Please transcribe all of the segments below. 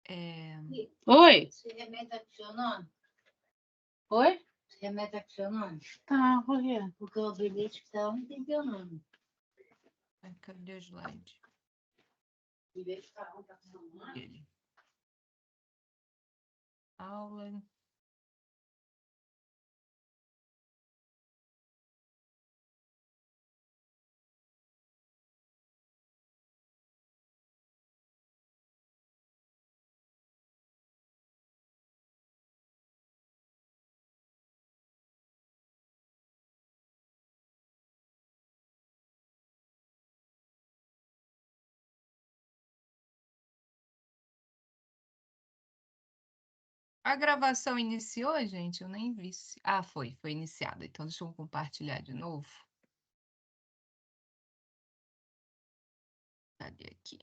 Oi? Esse remédio tá funcionando? Oi? Esse remédio tá funcionando? Tá, por quê? Porque o bilhete que tá não tem funcionando. Cadê o slide? O bilhete tá não tá funcionando. Ele. Aula. A gravação iniciou, gente? Eu nem vi. Ah, foi iniciada. Então, deixa eu compartilhar de novo. Cadê aqui?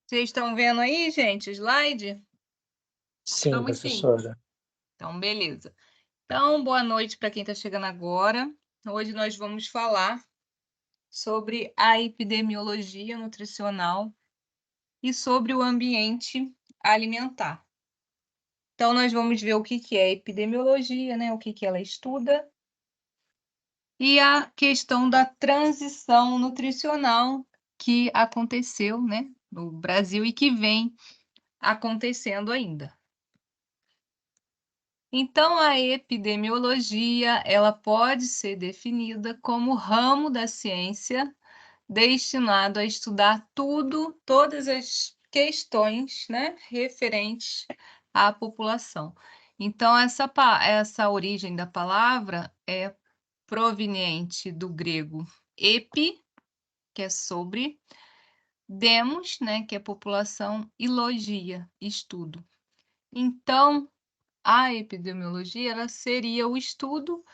Vocês estão vendo aí, gente, o slide? Sim, Vamos sim. professora. Então, beleza. Então, boa noite para quem está chegando agora. Hoje nós vamos falar sobre a epidemiologia nutricional e sobre o ambiente alimentar. Então, nós vamos ver o que é epidemiologia, né? O que ela estuda, e a questão da transição nutricional que aconteceu, né, no Brasil e que vem acontecendo ainda. Então, a epidemiologia, ela pode ser definida como ramo da ciência destinado a estudar todas as questões, né, referentes à população. Então, essa origem da palavra é proveniente do grego epi, que é sobre, demos, né, que é população, e logia, estudo. Então, a epidemiologia ela seria o estudo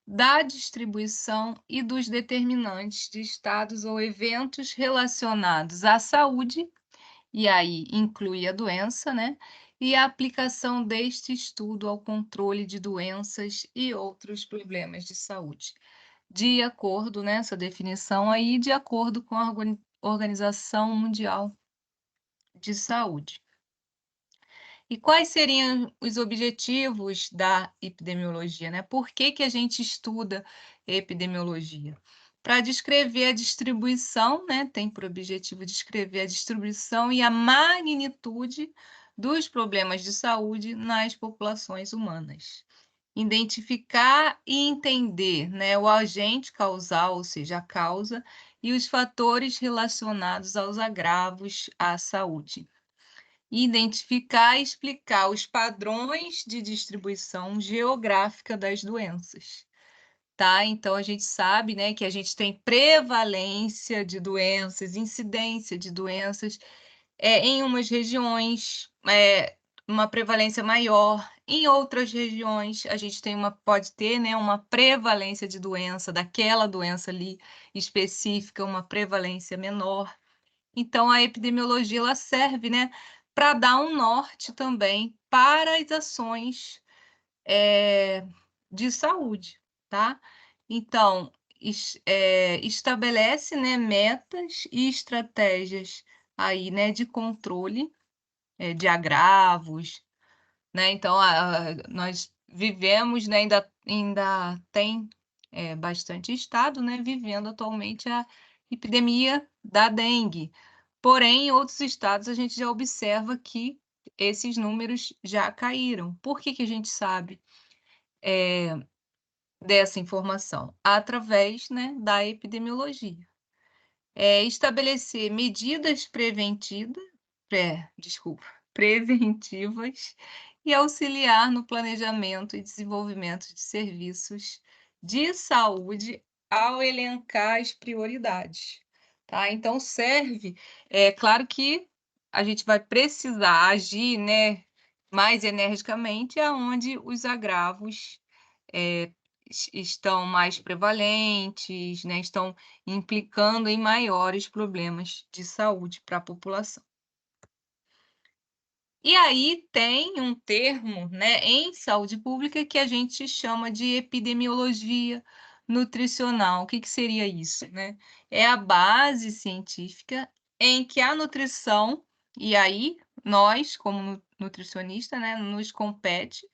da distribuição e dos determinantes de estados ou eventos relacionados à saúde, e aí inclui a doença, né? E a aplicação deste estudo ao controle de doenças e outros problemas de saúde. De acordo, né, essa definição aí, de acordo com a Organização Mundial de Saúde. E quais seriam os objetivos da epidemiologia, né? Por que a gente estuda epidemiologia? Para descrever a distribuição, né? Tem por objetivo descrever a distribuição e a magnitude dos problemas de saúde nas populações humanas. Identificar e entender, né, o agente causal, ou seja, a causa, e os fatores relacionados aos agravos à saúde. Identificar e explicar os padrões de distribuição geográfica das doenças. Tá? Então, a gente sabe, né, que a gente tem prevalência de doenças, incidência de doenças em umas regiões, uma prevalência maior. Em outras regiões, a gente pode ter, né, uma prevalência de doença, daquela doença ali específica, uma prevalência menor. Então, a epidemiologia ela serve, né, para dar um norte também para as ações de saúde, tá? Então, estabelece, né, metas e estratégias aí, né, de controle de agravos, né? Então, nós vivemos, né, ainda tem bastante estado, né, vivendo atualmente a epidemia da dengue. Porém, em outros estados, a gente já observa que esses números já caíram. Por que a gente sabe dessa informação? Através, né, da epidemiologia. Estabelecer medidas preventivas e auxiliar no planejamento e desenvolvimento de serviços de saúde ao elencar as prioridades. Tá? Então, serve, claro que a gente vai precisar agir, né, mais energicamente aonde os agravos estão mais prevalentes, né, estão implicando em maiores problemas de saúde para a população. E aí tem um termo, né, em saúde pública que a gente chama de epidemiologia nutricional. O que seria isso, né? É a base científica em que a nutrição, e aí nós, como nutricionista, né, nos compete,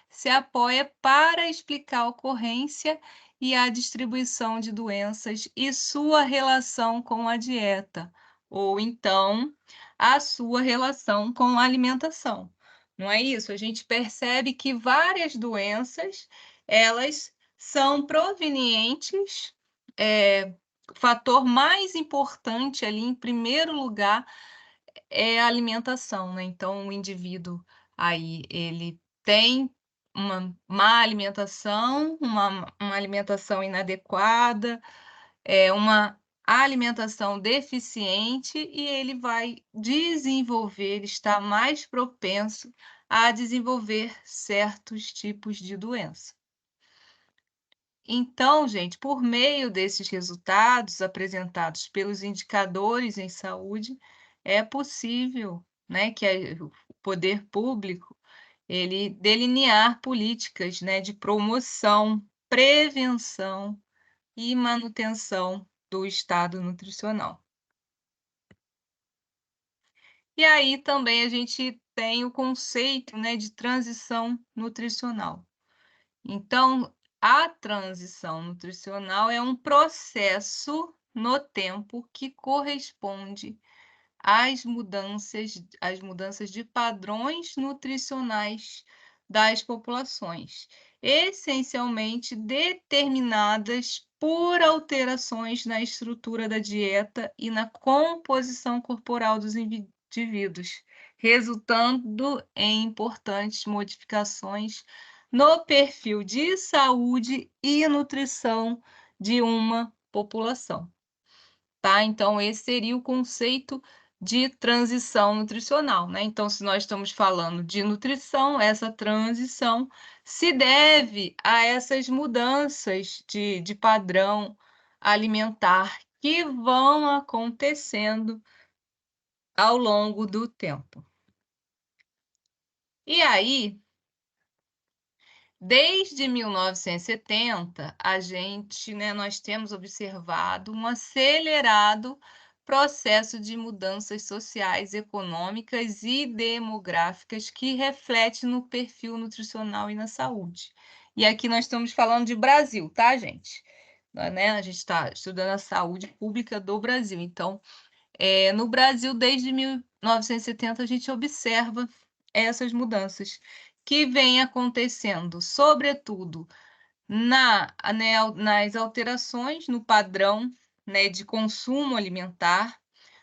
se apoia para explicar a ocorrência e a distribuição de doenças e sua relação com a dieta, ou então a sua relação com a alimentação. Não é isso? A gente percebe que várias doenças, elas são provenientes, o fator mais importante ali, em primeiro lugar, é a alimentação, né? Então, o indivíduo aí, ele tem uma má alimentação, uma alimentação inadequada, uma alimentação deficiente e ele vai desenvolver, ele está mais propenso a desenvolver certos tipos de doença. Então, gente, por meio desses resultados apresentados pelos indicadores em saúde, é possível, né, que o poder público ele delinear políticas, né, de promoção, prevenção e manutenção do estado nutricional. E aí também a gente tem o conceito, né, de transição nutricional. Então, a transição nutricional é um processo no tempo que corresponde às mudanças de padrões nutricionais das populações, essencialmente determinadas por alterações na estrutura da dieta e na composição corporal dos indivíduos, resultando em importantes modificações no perfil de saúde e nutrição de uma população. Tá? Então, esse seria o conceito de transição nutricional, né? Então, se nós estamos falando de nutrição, essa transição se deve a essas mudanças de padrão alimentar que vão acontecendo ao longo do tempo. E aí, desde 1970, nós temos observado um acelerado processo de mudanças sociais, econômicas e demográficas que reflete no perfil nutricional e na saúde. E aqui nós estamos falando de Brasil, tá, gente? Né? A gente está estudando a saúde pública do Brasil. Então, no Brasil, desde 1970, a gente observa essas mudanças que vêm acontecendo, sobretudo nas alterações no padrão, né, de consumo alimentar,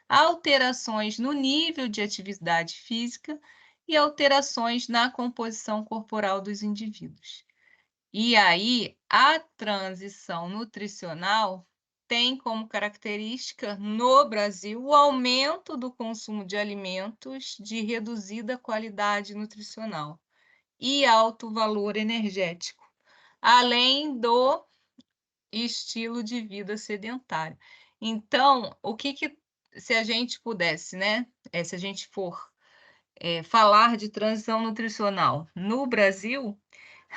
alterações no nível de atividade física e alterações na composição corporal dos indivíduos. E aí, a transição nutricional tem como característica, no Brasil, o aumento do consumo de alimentos de reduzida qualidade nutricional e alto valor energético, além do estilo de vida sedentário. Então, se a gente pudesse, né, se a gente for falar de transição nutricional no Brasil,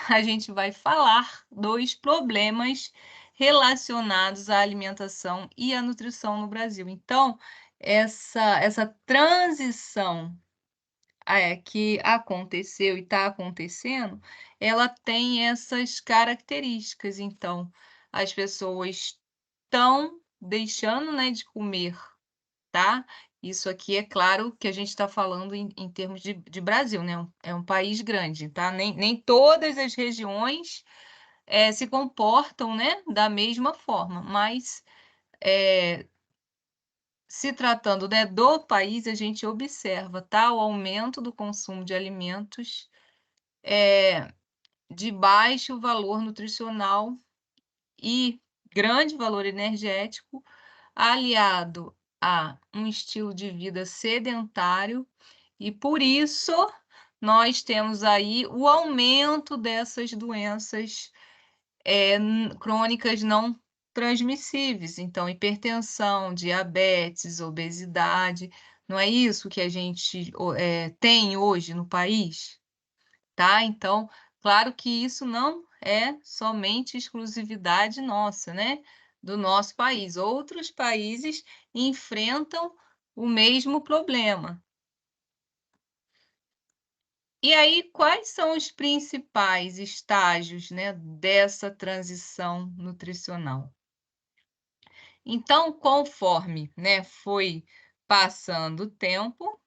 a gente vai falar dos problemas relacionados à alimentação e à nutrição no Brasil. Então, essa transição que aconteceu e está acontecendo, ela tem essas características. Então, as pessoas estão deixando, né, de comer, tá? Isso aqui é claro que a gente está falando em termos de Brasil, né? É um país grande, tá? Nem todas as regiões se comportam, né, da mesma forma, mas se tratando, né, do país, a gente observa, tá, o aumento do consumo de alimentos de baixo valor nutricional e grande valor energético, aliado a um estilo de vida sedentário, e por isso nós temos aí o aumento dessas doenças crônicas não transmissíveis, então hipertensão, diabetes, obesidade, Não é isso que a gente tem hoje no país? Tá? Então, claro que isso não é somente exclusividade nossa, né? Do nosso país. Outros países enfrentam o mesmo problema. E aí, quais são os principais estágios, né, dessa transição nutricional? Então, conforme, né, foi passando o tempo,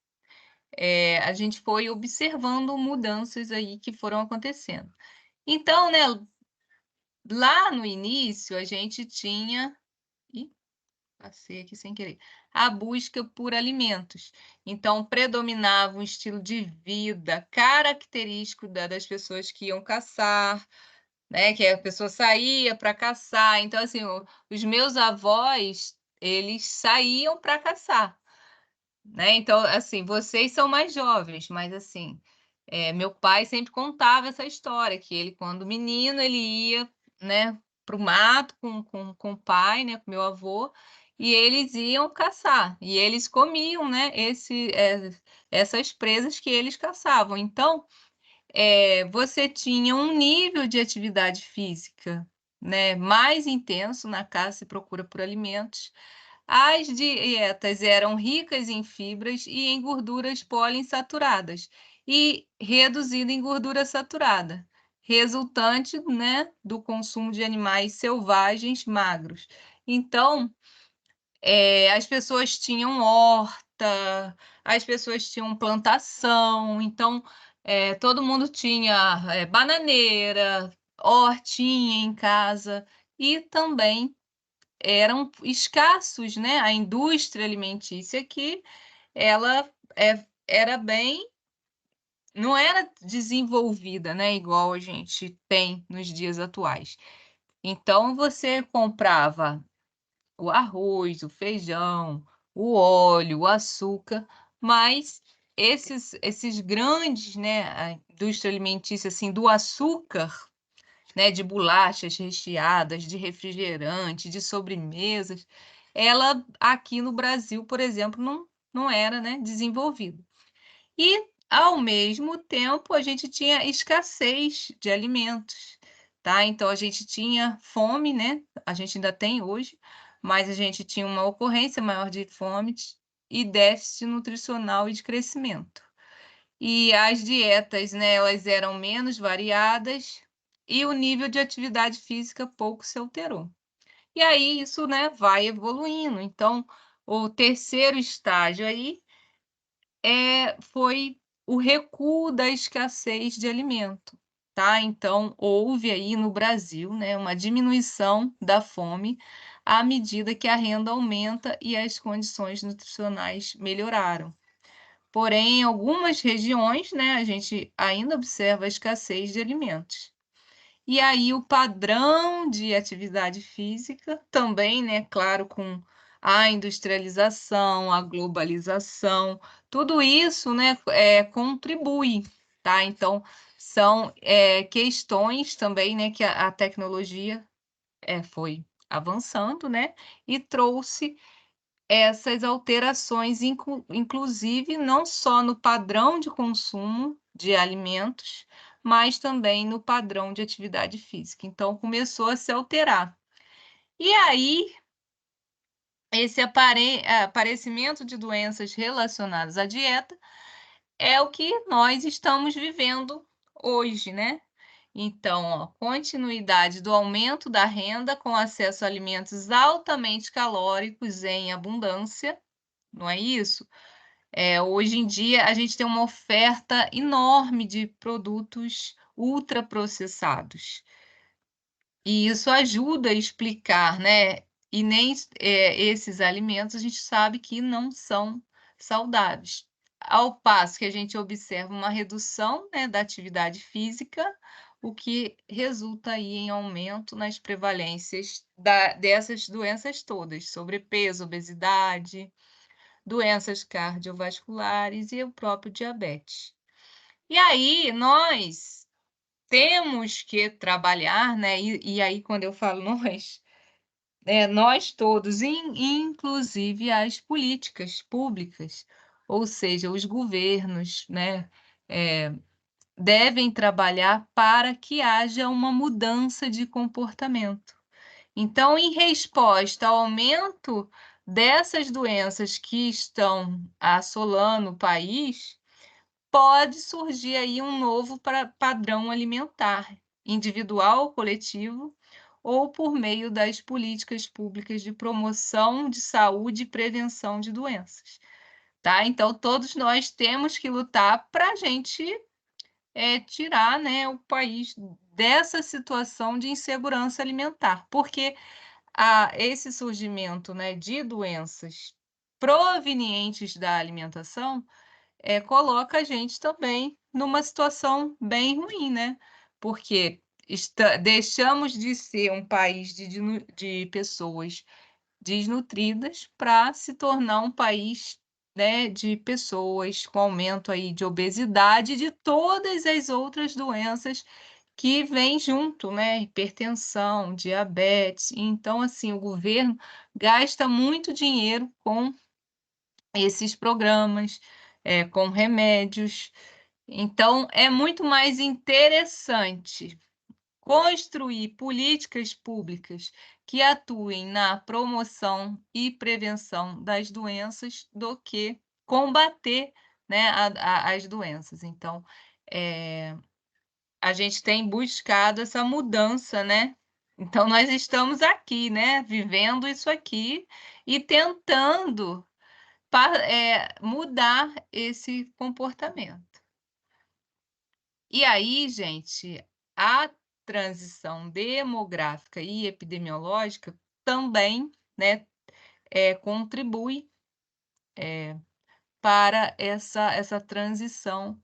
a gente foi observando mudanças aí que foram acontecendo. Então, né, lá no início a gente tinha ih, passei aqui sem querer. A busca por alimentos. Então, predominava um estilo de vida característico das pessoas que iam caçar, né? Que a pessoa saía para caçar. Então, assim, os meus avós, eles saíam para caçar, né? Então, assim, vocês são mais jovens, mas assim, meu pai sempre contava essa história, que ele, quando menino, ele ia, né, para o mato com o pai, né, com meu avô, e eles iam caçar, e eles comiam, né, essas presas que eles caçavam. Então, você tinha um nível de atividade física, né, mais intenso na caça e procura por alimentos. As dietas eram ricas em fibras e em gorduras poliinsaturadas e reduzida em gordura saturada, resultante, né, do consumo de animais selvagens magros. Então, as pessoas tinham horta, as pessoas tinham plantação, então, todo mundo tinha, bananeira, hortinha em casa e também eram escassos, né, a indústria alimentícia que ela, era bem não era desenvolvida, né, igual a gente tem nos dias atuais. Então você comprava o arroz, o feijão, o óleo, o açúcar, mas esses grandes, né, a indústria alimentícia, assim, do açúcar, né, de bolachas recheadas, de refrigerante, de sobremesas, ela aqui no Brasil, por exemplo, não era, né, desenvolvida. E, ao mesmo tempo, a gente tinha escassez de alimentos, tá? Então a gente tinha fome, né? A gente ainda tem hoje, mas a gente tinha uma ocorrência maior de fome e déficit nutricional e de crescimento. E as dietas, né, elas eram menos variadas e o nível de atividade física pouco se alterou. E aí isso, né, vai evoluindo. Então, o terceiro estágio aí foi o recuo da escassez de alimento, tá? Então, houve aí no Brasil, né, uma diminuição da fome à medida que a renda aumenta e as condições nutricionais melhoraram. Porém, em algumas regiões, né, a gente ainda observa a escassez de alimentos. E aí o padrão de atividade física também, né, claro, com a industrialização, a globalização, tudo isso, né, contribui, tá? Então, são questões também, né, que a tecnologia foi avançando, né, e trouxe essas alterações, inclusive não só no padrão de consumo de alimentos, mas também no padrão de atividade física. Então, começou a se alterar. E aí, esse aparecimento de doenças relacionadas à dieta é o que nós estamos vivendo hoje, né? Então, ó, continuidade do aumento da renda com acesso a alimentos altamente calóricos em abundância, não é isso? Hoje em dia, a gente tem uma oferta enorme de produtos ultraprocessados. E isso ajuda a explicar, né? E nem esses alimentos a gente sabe que não são saudáveis. Ao passo que a gente observa uma redução, né, da atividade física, o que resulta aí em aumento nas prevalências dessas doenças todas, sobrepeso, obesidade, doenças cardiovasculares e o próprio diabetes. E aí nós temos que trabalhar, né? E aí, quando eu falo nós todos, inclusive as políticas públicas, ou seja, os governos, né, devem trabalhar para que haja uma mudança de comportamento. Então, em resposta ao aumento dessas doenças que estão assolando o país, pode surgir aí um novo padrão alimentar, individual, coletivo, ou por meio das políticas públicas de promoção de saúde e prevenção de doenças, tá? Então, todos nós temos que lutar para a gente tirar, né, o país dessa situação de insegurança alimentar, porque esse surgimento, né, de doenças provenientes da alimentação coloca a gente também numa situação bem ruim, né? Porque deixamos de ser um país de pessoas desnutridas para se tornar um país, né, de pessoas com aumento aí de obesidade e de todas as outras doenças que vêm junto, né? Hipertensão, diabetes. Então, assim, o governo gasta muito dinheiro com esses programas, com remédios. Então, é muito mais interessante construir políticas públicas que atuem na promoção e prevenção das doenças do que combater, né, as doenças. Então, a gente tem buscado essa mudança, né? Então, nós estamos aqui, né, vivendo isso aqui e tentando mudar esse comportamento. E aí, gente, a transição demográfica e epidemiológica também, né, contribui para essa transição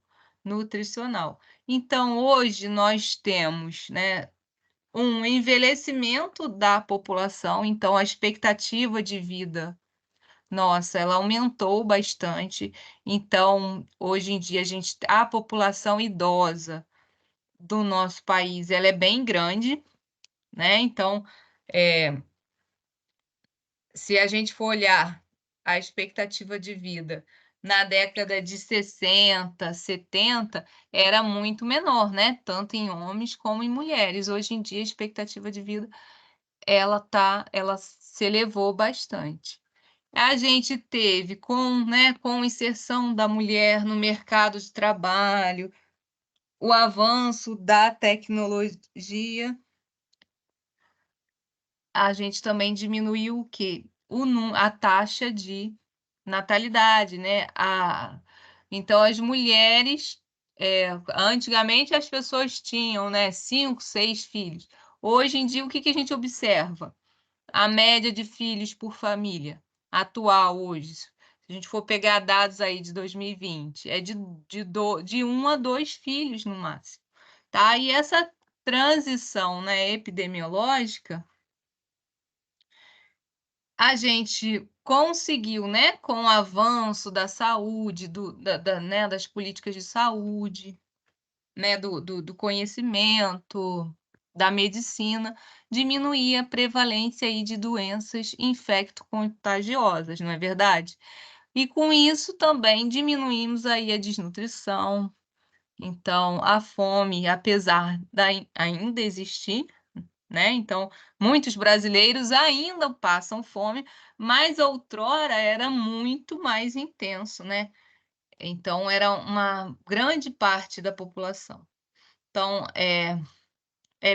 nutricional. Então, hoje nós temos, né, um envelhecimento da população, então a expectativa de vida, nossa, ela aumentou bastante. Então, hoje em dia, a população idosa do nosso país, ela é bem grande, né? Então, se a gente for olhar a expectativa de vida na década de 60, 70, era muito menor, né? Tanto em homens como em mulheres. Hoje em dia, a expectativa de vida, ela se elevou bastante. A gente teve com inserção da mulher no mercado de trabalho, o avanço da tecnologia, a gente também diminuiu o quê? A taxa de natalidade, né? Então, as mulheres, antigamente as pessoas tinham, né, 5, 6 filhos. Hoje em dia, o que que a gente observa? A média de filhos por família atual hoje, se a gente for pegar dados aí de 2020, é de 1 a 2 filhos no máximo, tá? E essa transição, né, epidemiológica, a gente conseguiu, né, com o avanço da saúde, né, das políticas de saúde, né, do conhecimento, da medicina, diminuir a prevalência aí de doenças infecto-contagiosas, não é verdade? E com isso também diminuímos aí a desnutrição. Então, a fome, apesar ainda existir, né? Então, muitos brasileiros ainda passam fome, mas outrora era muito mais intenso, né? Então, era uma grande parte da população. Então,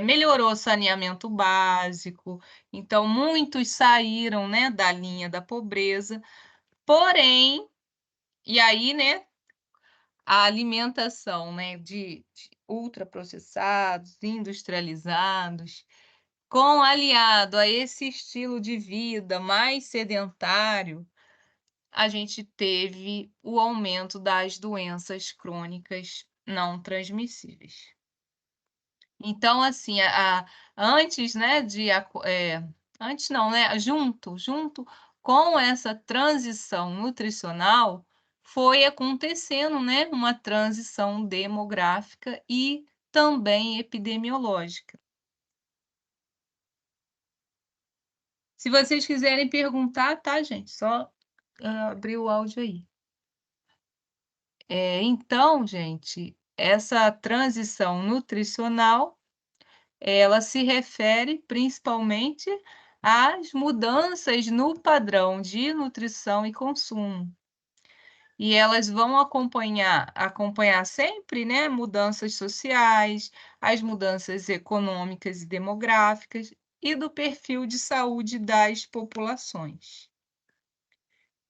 melhorou o saneamento básico, então muitos saíram, né, da linha da pobreza, porém, e aí, né, a alimentação, né, de ultraprocessados, industrializados, aliado a esse estilo de vida mais sedentário, a gente teve o aumento das doenças crônicas não transmissíveis. Então, assim, antes, né, antes não, né, junto com essa transição nutricional, foi acontecendo, né, uma transição demográfica e também epidemiológica. Se vocês quiserem perguntar, tá, gente? Só abrir o áudio aí. Então, gente, essa transição nutricional, ela se refere principalmente às mudanças no padrão de nutrição e consumo. E elas vão acompanhar sempre, né, mudanças sociais, as mudanças econômicas e demográficas e do perfil de saúde das populações.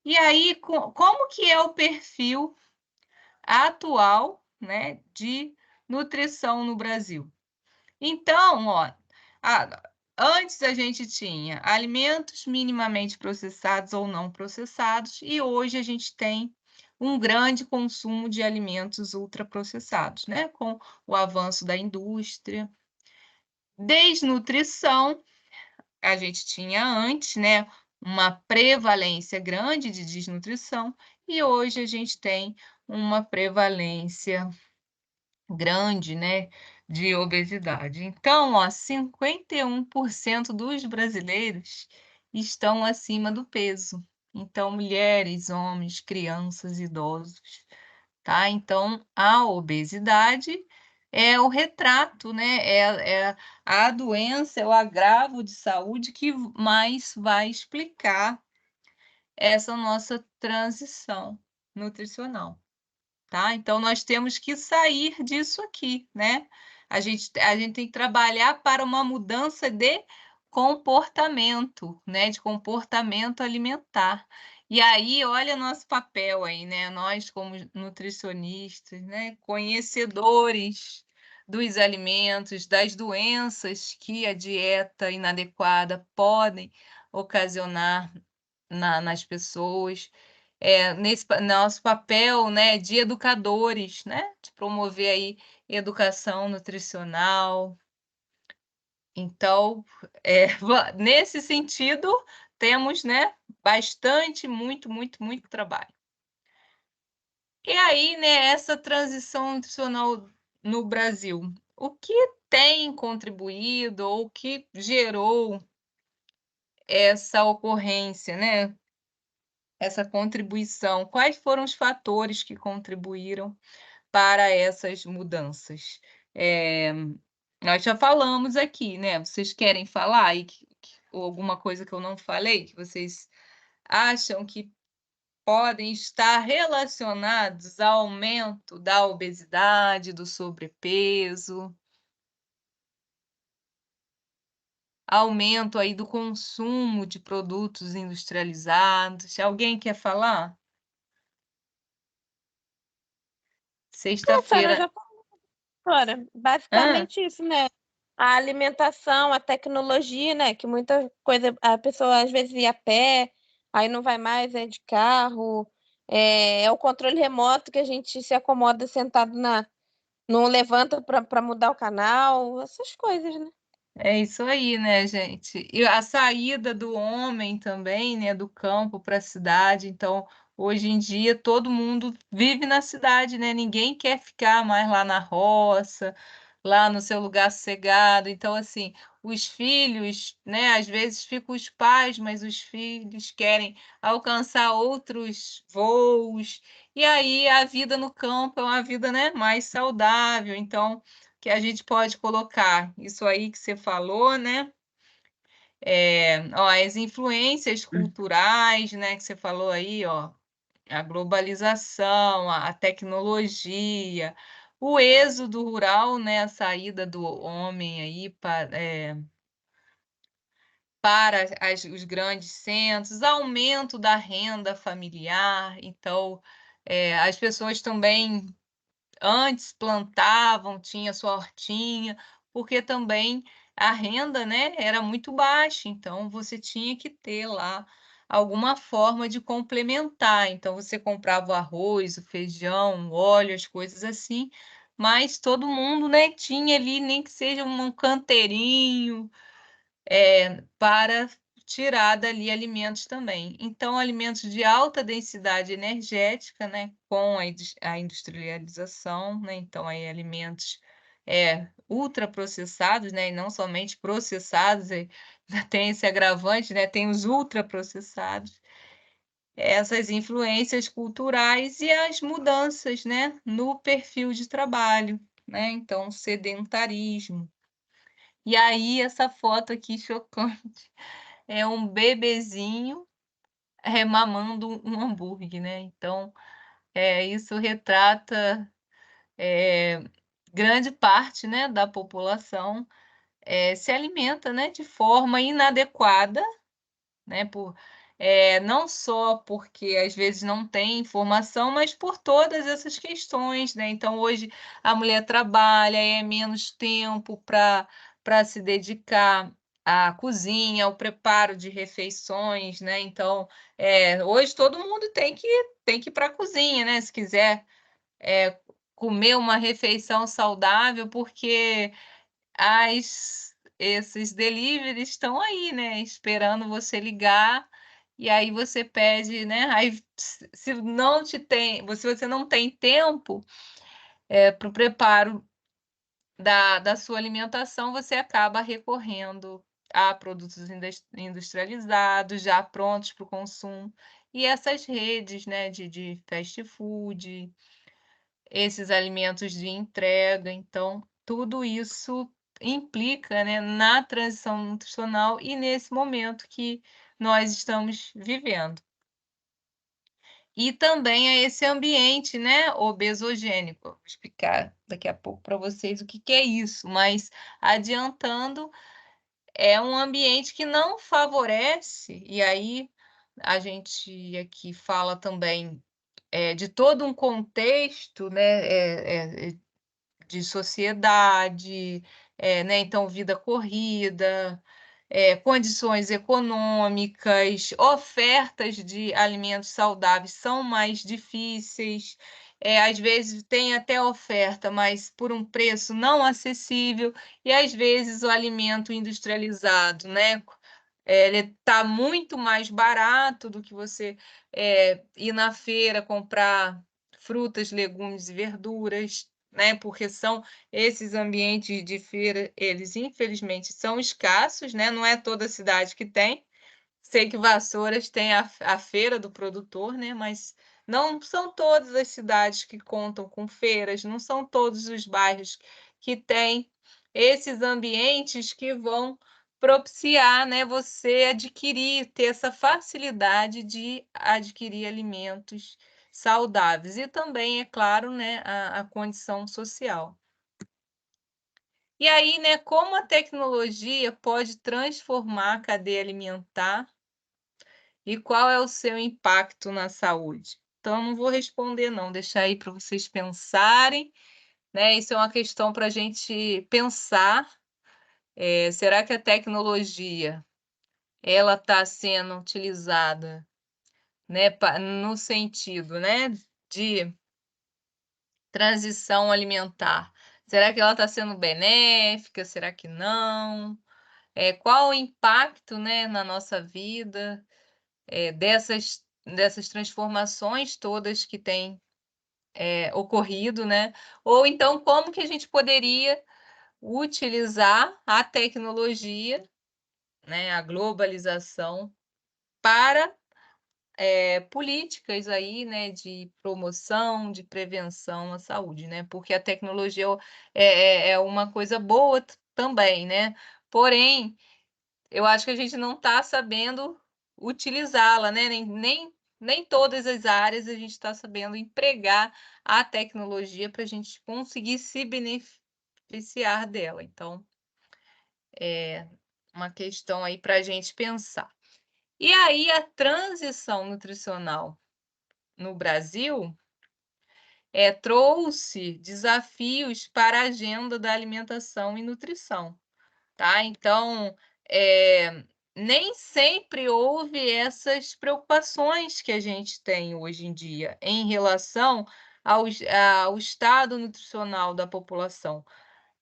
E aí, como que é o perfil atual, né, de nutrição no Brasil? Então, ó, antes a gente tinha alimentos minimamente processados ou não processados, e hoje a gente tem um grande consumo de alimentos ultraprocessados, né? Com o avanço da indústria. Desnutrição, a gente tinha antes, né? Uma prevalência grande de desnutrição, e hoje a gente tem uma prevalência grande, né, de obesidade. Então, ó, 51% dos brasileiros estão acima do peso. Então, mulheres, homens, crianças, idosos, tá? Então, a obesidade é o retrato, né? É a doença, é o agravo de saúde que mais vai explicar essa nossa transição nutricional. Tá? Então, nós temos que sair disso aqui, né? A gente tem que trabalhar para uma mudança de comportamento, né? De comportamento alimentar. E aí, olha nosso papel aí, né? Nós, como nutricionistas, né? Conhecedores dos alimentos, das doenças que a dieta inadequada podem ocasionar nas pessoas, nesse nosso papel, né, de educadores, né, de promover aí educação nutricional. Então, nesse sentido, temos, né, bastante, muito trabalho. E aí, né, essa transição nutricional no Brasil, o que tem contribuído ou o que gerou essa ocorrência, né? Essa contribuição, quais foram os fatores que contribuíram para essas mudanças? Nós já falamos aqui, né, vocês querem falar aí ou alguma coisa que eu não falei, que vocês acham que podem estar relacionados ao aumento da obesidade, do sobrepeso, aumento aí do consumo de produtos industrializados? Alguém quer falar? A senhora Sexta-feira. já falou, doutora. Hã? Basicamente isso, né? A alimentação, a tecnologia, né? Que muita coisa, a pessoa às vezes ia a pé, aí não vai mais, é de carro. É o controle remoto que a gente se acomoda sentado não levanta para mudar o canal, essas coisas, né? É isso aí, né, gente? E a saída do homem também, né, do campo para a cidade. Então, hoje em dia, todo mundo vive na cidade, né? Ninguém quer ficar mais lá na roça, lá no seu lugar sossegado. Então, assim, os filhos, né, às vezes ficam os pais, mas os filhos querem alcançar outros voos. E aí a vida no campo é uma vida, né, mais saudável. Então, que a gente pode colocar isso aí que você falou, né? Ó, as influências culturais, né, que você falou aí, ó, a globalização, a tecnologia, o êxodo rural, né, a saída do homem aí para os grandes centros, aumento da renda familiar. Então, as pessoas também antes plantavam, tinha sua hortinha, porque também a renda, né, era muito baixa, então você tinha que ter lá alguma forma de complementar. Então você comprava o arroz, o feijão, o óleo, as coisas assim, mas todo mundo, né, tinha ali nem que seja um canteirinho, para tirar dali alimentos também. Então, alimentos de alta densidade energética, né, com a industrialização, né, então aí alimentos ultraprocessados, né, e não somente processados, tem esse agravante, né, tem os ultraprocessados. essas influências culturais e as mudanças, né, no perfil de trabalho, né? Então, sedentarismo. E aí, essa foto aqui chocante é um bebezinho mamando um hambúrguer, né? Então, isso retrata grande parte, né, da população se alimenta, né, de forma inadequada, né, não só porque às vezes não tem informação, mas por todas essas questões, né? Então hoje a mulher trabalha, é menos tempo para se dedicar à cozinha, ao preparo de refeições, né? Então hoje todo mundo tem que ir para a cozinha, né? Se quiser comer uma refeição saudável, porque esses deliveries estão aí, né, esperando você ligar, e aí você pede, né, aí se não te tem se você não tem tempo, para o preparo da sua alimentação, você acaba recorrendo a produtos industrializados, já prontos para o consumo, e essas redes, né, de fast food, esses alimentos de entrega, então tudo isso implica, né, na transição nutricional e nesse momento que nós estamos vivendo. E também é esse ambiente, né, obesogênico. Vou explicar daqui a pouco para vocês o que que é isso, mas adiantando, é um ambiente que não favorece, e aí a gente aqui fala também de todo um contexto, né, de sociedade, né, então vida corrida, condições econômicas, ofertas de alimentos saudáveis são mais difíceis, às vezes tem até oferta, mas por um preço não acessível, e às vezes o alimento industrializado, né, ele está muito mais barato do que você ir na feira comprar frutas, legumes e verduras, né? Porque são esses ambientes de feira, eles infelizmente são escassos, né? Não é toda cidade que tem. Sei que Vassouras tem a feira do produtor, né? Mas não são todas as cidades que contam com feiras, não são todos os bairros que têm esses ambientes que vão propiciar, né, você adquirir, ter essa facilidade de adquirir alimentos saudáveis. E também, é claro, né, a condição social. E aí, né, como a tecnologia pode transformar a cadeia alimentar e qual é o seu impacto na saúde? Então, não vou responder, não, deixar aí para vocês pensarem, né? Isso é uma questão para a gente pensar. Será que a tecnologia ela está sendo utilizada, né, no sentido, né, de transição alimentar? Será que ela está sendo benéfica? Será que não? Qual o impacto, né, na nossa vida? Dessas transformações todas que têm ocorrido, né? Ou então, como que a gente poderia utilizar a tecnologia, né, a globalização, para políticas aí, né, de promoção, de prevenção à saúde, né? Porque a tecnologia é uma coisa boa também, né? Porém, eu acho que a gente não está sabendo utilizá-la, né? Nem todas as áreas a gente está sabendo empregar a tecnologia para a gente conseguir se beneficiar dela. Então, é uma questão aí para a gente pensar. E aí, a transição nutricional no Brasil trouxe desafios para a agenda da alimentação e nutrição. Tá? Então, nem sempre houve essas preocupações que a gente tem hoje em dia em relação ao estado nutricional da população.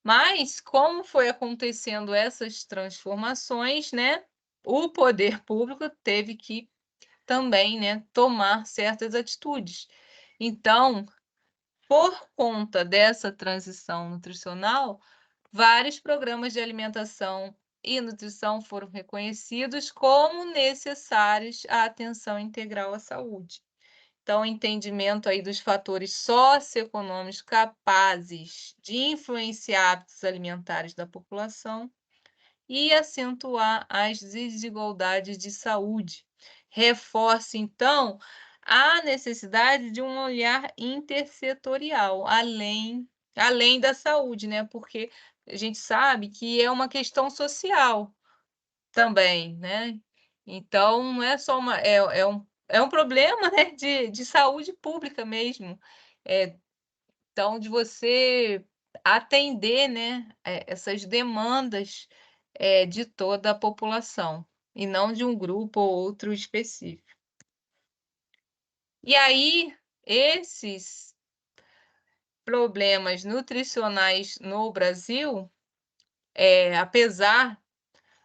Mas, como foi acontecendo essas transformações, né, o poder público teve que também, né, tomar certas atitudes. Então, por conta dessa transição nutricional, vários programas de alimentação e nutrição foram reconhecidos como necessários à atenção integral à saúde. Então, o entendimento aí dos fatores socioeconômicos capazes de influenciar hábitos alimentares da população e acentuar as desigualdades de saúde. Reforça, então, a necessidade de um olhar intersetorial, além da saúde, né? Porque a gente sabe que é uma questão social também, né? Então, não é só é um problema, né, de saúde pública mesmo. Então, de você atender, né, essas demandas, de toda a população, e não de um grupo ou outro específico. E aí, esses problemas nutricionais no Brasil, apesar,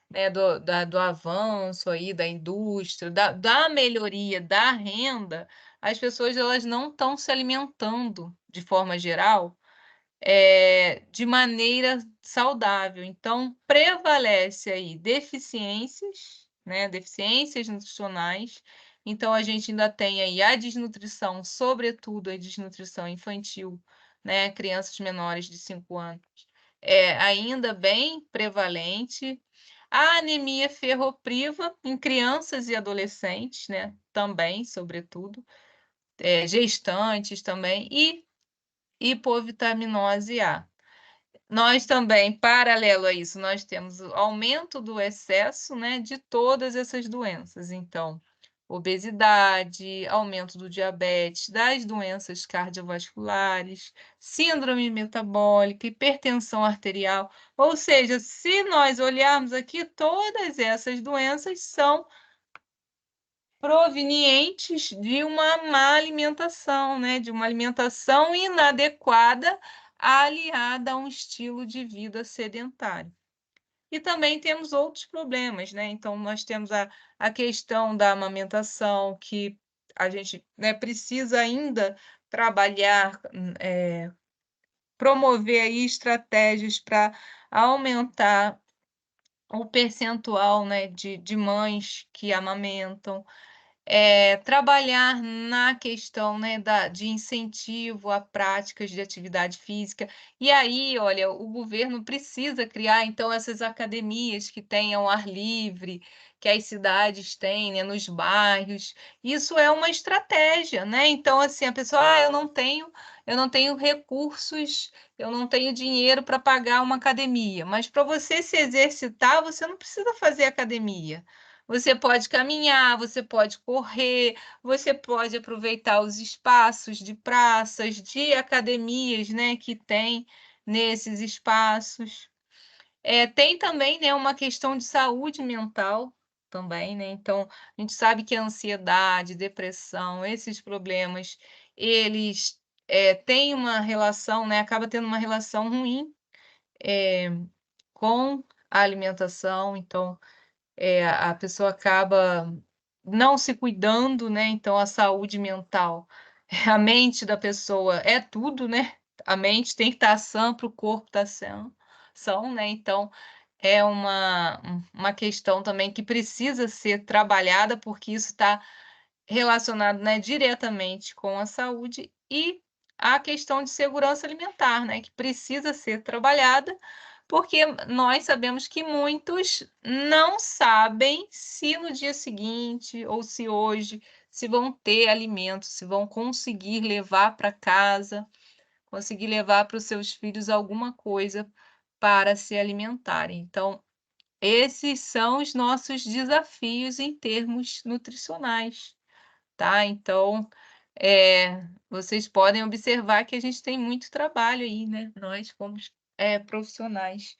né, do avanço aí da indústria, da melhoria da renda, as pessoas elas não estão se alimentando, de forma geral, de maneira saudável. Então, prevalece aí deficiências, né, deficiências nutricionais. Então, a gente ainda tem aí a desnutrição, sobretudo a desnutrição infantil, né, crianças menores de 5 anos, ainda bem prevalente. A anemia ferropriva em crianças e adolescentes, né, também, sobretudo, gestantes também, e hipovitaminose A. Nós também, paralelo a isso, nós temos o aumento do excesso, né, de todas essas doenças. Então, obesidade, aumento do diabetes, das doenças cardiovasculares, síndrome metabólica, hipertensão arterial. Ou seja, se nós olharmos aqui, todas essas doenças são provenientes de uma má alimentação, né, de uma alimentação inadequada aliada a um estilo de vida sedentário. E também temos outros problemas, né? Então, nós temos a questão da amamentação, que a gente, né, precisa ainda trabalhar, promover aí estratégias para aumentar o percentual, né, de mães que amamentam. Trabalhar na questão, né, de incentivo a práticas de atividade física. E aí, olha, o governo precisa criar, então, essas academias que tenham ar livre, que as cidades têm, né, nos bairros. Isso é uma estratégia, né? Então, assim, a pessoa, eu não tenho recursos, eu não tenho dinheiro para pagar uma academia. Mas para você se exercitar, você não precisa fazer academia. Você pode caminhar, você pode correr, você pode aproveitar os espaços de praças, de academias, né, que tem nesses espaços. Tem também, né, uma questão de saúde mental também, né? Então, a gente sabe que a ansiedade, depressão, esses problemas, eles têm uma relação, né, acaba tendo uma relação ruim com a alimentação. Então, a pessoa acaba não se cuidando, né? Então, a saúde mental, a mente da pessoa é tudo, né? A mente tem que estar sã para o corpo estar são, né? Então, é uma questão também que precisa ser trabalhada, porque isso está relacionado, né, diretamente com a saúde e a questão de segurança alimentar, né, que precisa ser trabalhada, porque nós sabemos que muitos não sabem se no dia seguinte ou se hoje, se vão ter alimento, se vão conseguir levar para casa, conseguir levar para os seus filhos alguma coisa para se alimentarem. Então, esses são os nossos desafios em termos nutricionais. Tá? Então, vocês podem observar que a gente tem muito trabalho aí, né? Nós como profissionais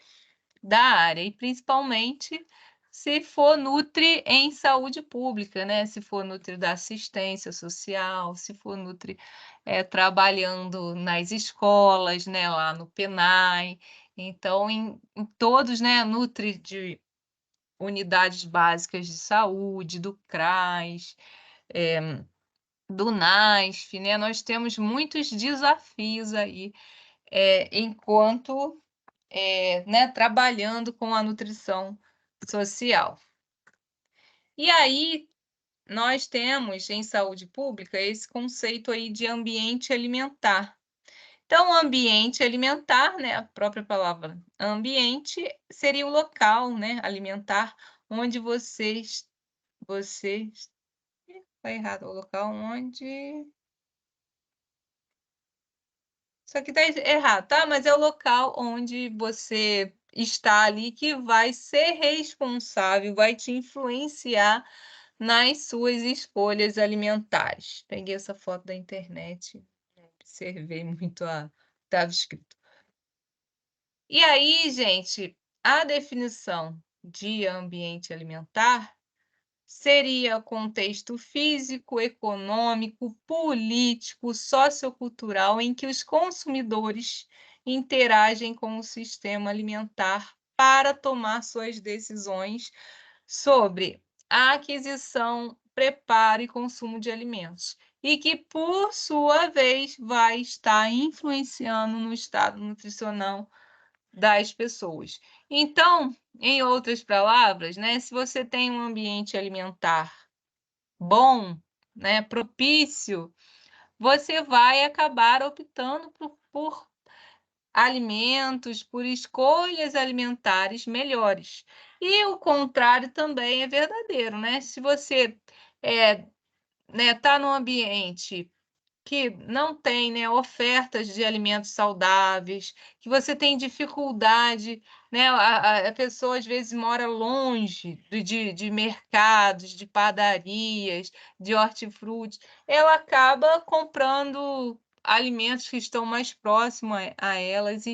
da área, e principalmente se for nutri em saúde pública, né? Se for nutri da assistência social, se for nutri trabalhando nas escolas, né? Lá no PENAI. Então, em todos, né? Nutri de unidades básicas de saúde, do CRAS, do NASF, né? Nós temos muitos desafios aí, enquanto, né, trabalhando com a nutrição social. E aí, nós temos em saúde pública esse conceito aí de ambiente alimentar. Então, ambiente alimentar, né, a própria palavra ambiente seria o local, né, alimentar, onde vocês tá errado, o local onde isso aqui tá errado, tá? Mas é o local onde você está ali que vai ser responsável, vai te influenciar nas suas escolhas alimentares. Peguei essa foto da internet, não observei muito a estava escrito. E aí, gente, a definição de ambiente alimentar seria contexto físico, econômico, político, sociocultural em que os consumidores interagem com o sistema alimentar para tomar suas decisões sobre a aquisição, preparo e consumo de alimentos, e que, por sua vez, vai estar influenciando no estado nutricional das pessoas. Então, em outras palavras, né, se você tem um ambiente alimentar bom, né, propício, você vai acabar optando por alimentos, por escolhas alimentares melhores. E o contrário também é verdadeiro, né? Se você tá num ambiente que não tem, né, ofertas de alimentos saudáveis, que você tem dificuldade, né, a pessoa às vezes mora longe de mercados, de padarias, de hortifruti, ela acaba comprando alimentos que estão mais próximos a elas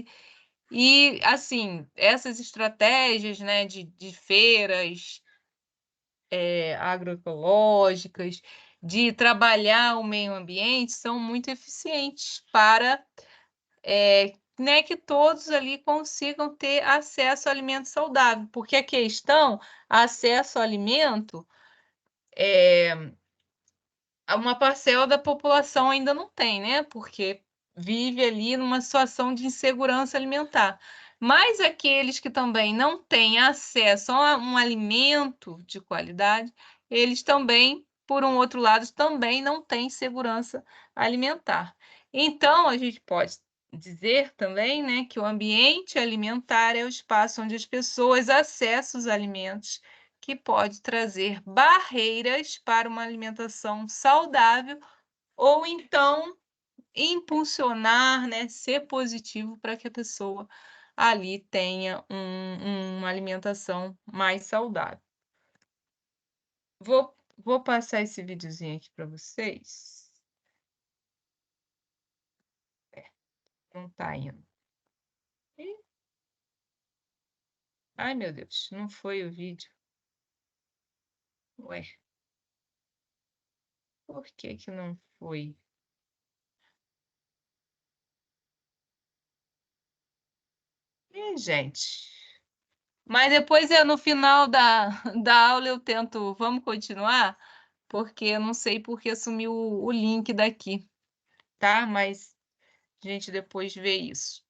e, assim, essas estratégias, né, de feiras, agroecológicas, de trabalhar o meio ambiente, são muito eficientes para, né, que todos ali consigam ter acesso ao alimento saudável, porque a questão, acesso ao alimento, uma parcela da população ainda não tem, né, porque vive ali numa situação de insegurança alimentar. Mas aqueles que também não têm acesso a um alimento de qualidade, eles também, por um outro lado, também não têm segurança alimentar. Então, a gente pode dizer também, né, que o ambiente alimentar é o espaço onde as pessoas acessam os alimentos, que pode trazer barreiras para uma alimentação saudável ou então impulsionar, né, ser positivo para que a pessoa ali tenha uma alimentação mais saudável. Vou passar esse videozinho aqui para vocês. Não tá indo. Ai, meu Deus, não foi o vídeo. Ué, por que que não foi? Gente. Mas depois no final da aula eu tento. Vamos continuar? Porque eu não sei porque sumiu o link daqui, tá? Mas a gente depois vê isso.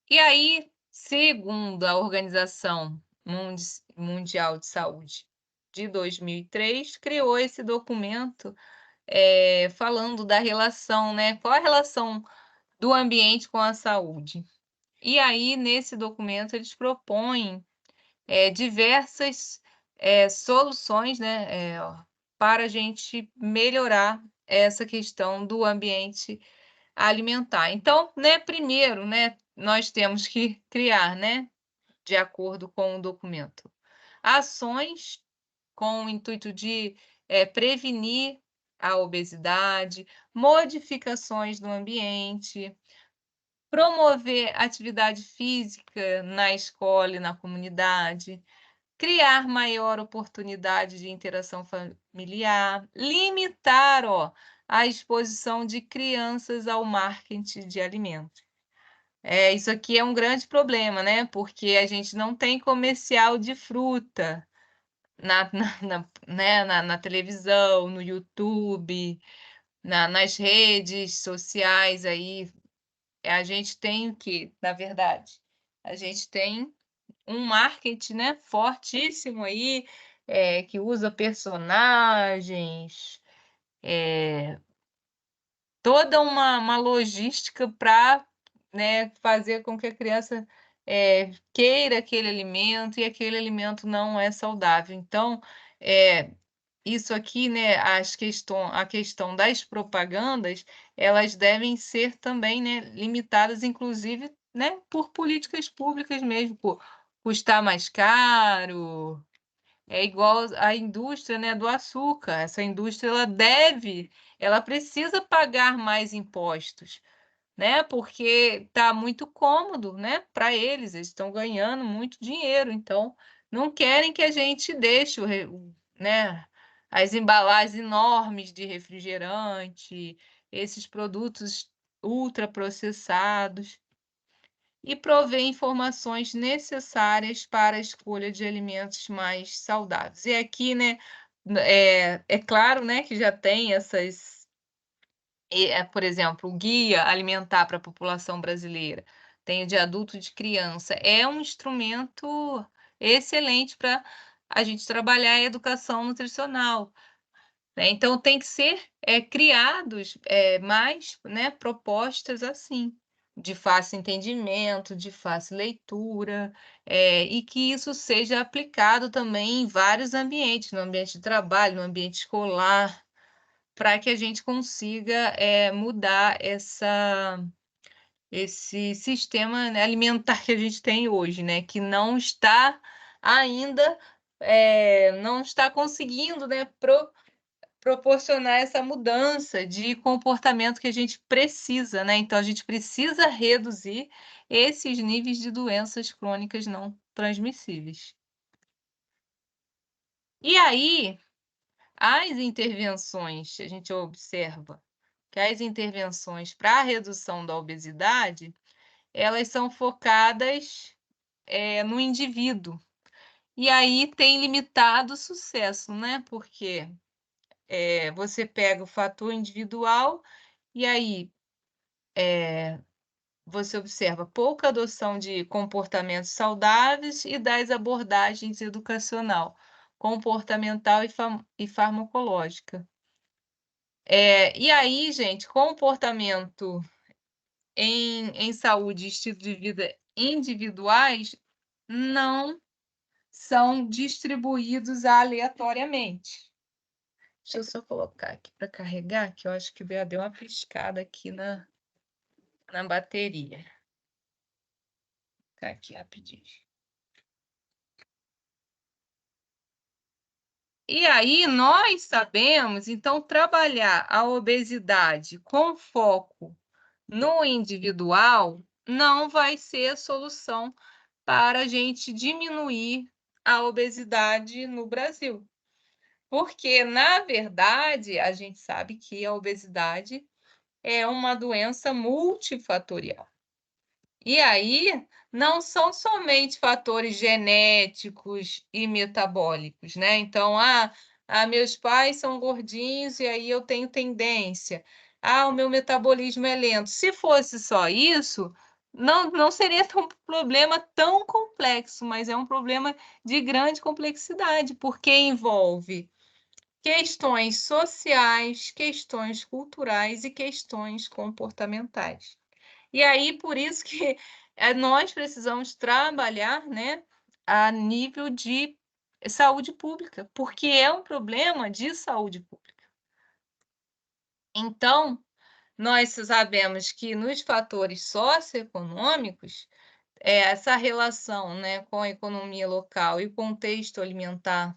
E aí, segundo a Organização Mundial de Saúde de 2003, criou esse documento falando da relação, né? Qual a relação do ambiente com a saúde? E aí, nesse documento, eles propõem diversas soluções, né, para a gente melhorar essa questão do ambiente alimentar. Então, né, primeiro, né, nós temos que criar, né, de acordo com o documento, ações com o intuito de prevenir a obesidade, modificações no ambiente, promover atividade física na escola e na comunidade, criar maior oportunidade de interação familiar, limitar, a exposição de crianças ao marketing de alimentos. Isso aqui é um grande problema, né? Porque a gente não tem comercial de fruta na televisão, no YouTube, nas redes sociais aí. A gente tem o quê, na verdade? A gente tem um marketing, né, fortíssimo aí, que usa personagens, toda uma logística para, né, fazer com que a criança, queira aquele alimento e aquele alimento não é saudável. Então, isso aqui, né, a questão das propagandas, elas devem ser também, né, limitadas, inclusive, né, por políticas públicas mesmo, por custar mais caro. É igual a indústria, né, do açúcar. Essa indústria ela precisa pagar mais impostos, né, porque está muito cômodo, né, para eles estão ganhando muito dinheiro, então não querem que a gente deixe né, as embalagens enormes de refrigerante, esses produtos ultraprocessados, e prover informações necessárias para a escolha de alimentos mais saudáveis. E aqui, né, é claro, né, que já tem essas, por exemplo, o guia alimentar para a população brasileira, tem o de adulto e de criança, é um instrumento excelente para a gente trabalhar a educação nutricional, né? Então tem que ser criados mais, né, propostas assim, de fácil entendimento, de fácil leitura, e que isso seja aplicado também em vários ambientes, no ambiente de trabalho, no ambiente escolar, para que a gente consiga mudar esse sistema, né, alimentar que a gente tem hoje, né, que não está ainda, não está conseguindo, né, proporcionar essa mudança de comportamento que a gente precisa, né? Então, a gente precisa reduzir esses níveis de doenças crônicas não transmissíveis. E aí, as intervenções, a gente observa que as intervenções para a redução da obesidade, elas são focadas no indivíduo. E aí tem limitado sucesso, né? Porque você pega o fator individual e aí você observa pouca adoção de comportamentos saudáveis e das abordagens educacional, comportamental e farmacológica. E aí, gente, comportamento em saúde e estilo de vida individuais não são distribuídos aleatoriamente. Deixa eu só colocar aqui para carregar, que eu acho que deu uma piscada aqui na bateria. Vou ficar aqui rapidinho. E aí, nós sabemos, então, trabalhar a obesidade com foco no individual não vai ser a solução para a gente diminuir a obesidade no Brasil. Porque, na verdade, a gente sabe que a obesidade é uma doença multifatorial. E aí, não são somente fatores genéticos e metabólicos, né? Então, meus pais são gordinhos e aí eu tenho tendência. O meu metabolismo é lento. Se fosse só isso, não seria um problema tão complexo, mas é um problema de grande complexidade, porque envolve questões sociais, questões culturais e questões comportamentais. E aí, por isso que nós precisamos trabalhar, né, a nível de saúde pública, porque é um problema de saúde pública. Então, nós sabemos que nos fatores socioeconômicos, essa relação, né, com a economia local e o contexto alimentar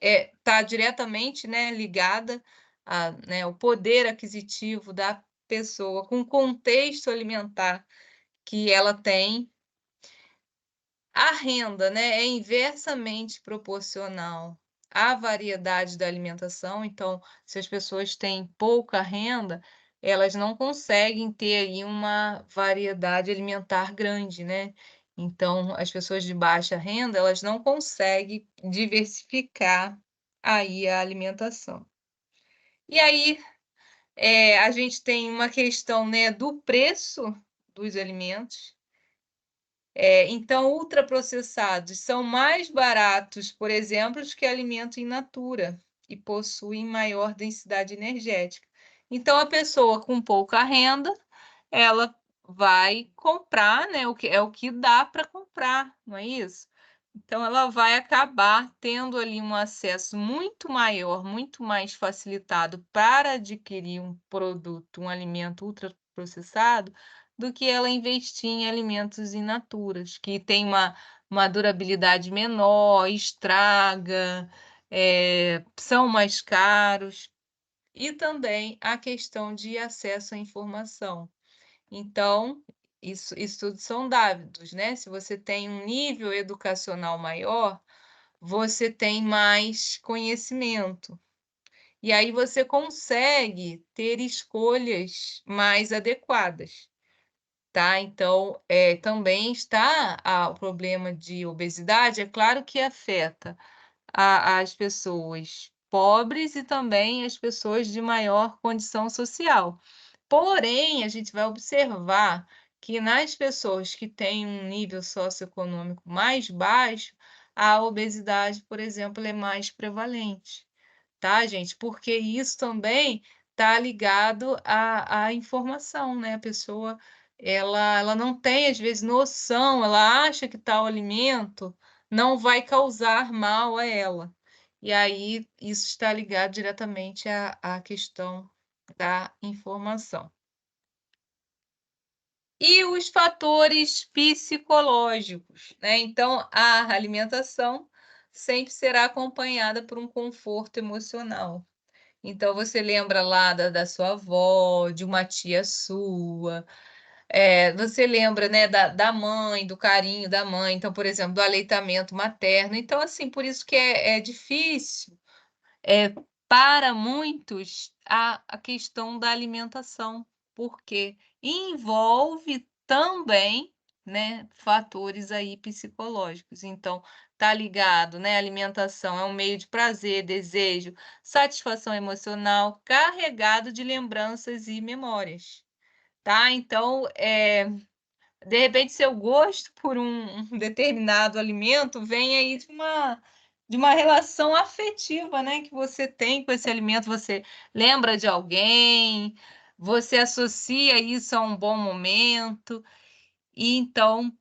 está diretamente, né, ligada ao poder aquisitivo da pessoa, com o contexto alimentar que ela tem. A renda, né, é inversamente proporcional à variedade da alimentação. Então, se as pessoas têm pouca renda, elas não conseguem ter aí uma variedade alimentar grande, né? Então, as pessoas de baixa renda, elas não conseguem diversificar aí a alimentação. E aí, a gente tem uma questão, né, do preço dos alimentos. Então, ultraprocessados são mais baratos, por exemplo, do que alimento in natura e possuem maior densidade energética. Então, a pessoa com pouca renda, ela vai comprar, né, o que dá para comprar, não é isso? Então, ela vai acabar tendo ali um acesso muito maior, muito mais facilitado para adquirir um produto, um alimento ultraprocessado, do que ela investir em alimentos in naturas, que tem uma durabilidade menor, estraga, são mais caros. E também a questão de acesso à informação. Então, isso tudo são dados, né? Se você tem um nível educacional maior, você tem mais conhecimento. E aí você consegue ter escolhas mais adequadas, tá? Então, também está o problema de obesidade, é claro que afeta as pessoas pobres e também as pessoas de maior condição social. Porém, a gente vai observar que nas pessoas que têm um nível socioeconômico mais baixo, a obesidade, por exemplo, é mais prevalente, tá, gente? Porque isso também está ligado à informação, né? A pessoa, ela não tem, às vezes, noção, ela acha que tal alimento não vai causar mal a ela. E aí, isso está ligado diretamente à questão da informação. E os fatores psicológicos, né? Então, a alimentação sempre será acompanhada por um conforto emocional. Então, você lembra lá da sua avó, de uma tia sua, você lembra, né, da mãe, do carinho da mãe, então, por exemplo, do aleitamento materno. Então, assim, por isso que é difícil, para muitos, a questão da alimentação, porque envolve também, né, fatores aí psicológicos. Então, tá ligado, né? A alimentação é um meio de prazer, desejo, satisfação emocional, carregado de lembranças e memórias, tá? Então, de repente, seu gosto por um determinado alimento vem aí de uma relação afetiva, né, que você tem com esse alimento. Você lembra de alguém, você associa isso a um bom momento. E então,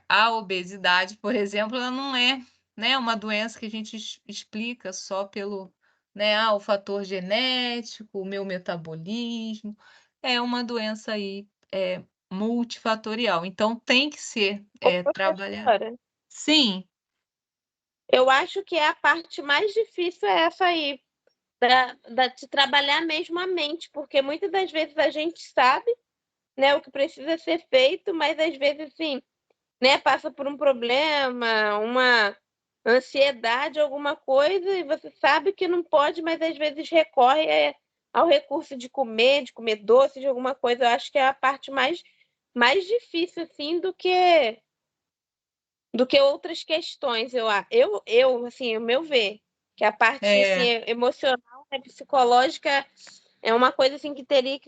a obesidade, por exemplo, ela não é, né, uma doença que a gente explica só pelo, né, o fator genético, o meu metabolismo. É uma doença aí, multifatorial. Então tem que ser, Ô, trabalhado. professora, Sim, eu acho que a parte mais difícil é essa aí, de trabalhar mesmo a mente, porque muitas das vezes a gente sabe, né, o que precisa ser feito, mas às vezes, assim, né, passa por um problema, uma ansiedade, alguma coisa, e você sabe que não pode, mas às vezes recorre ao recurso de comer doce, de alguma coisa. Eu acho que é a parte mais difícil, assim, do que outras questões. Assim, o meu ver, que a parte, assim, é. emocional, né, psicológica, é uma coisa, assim, que teria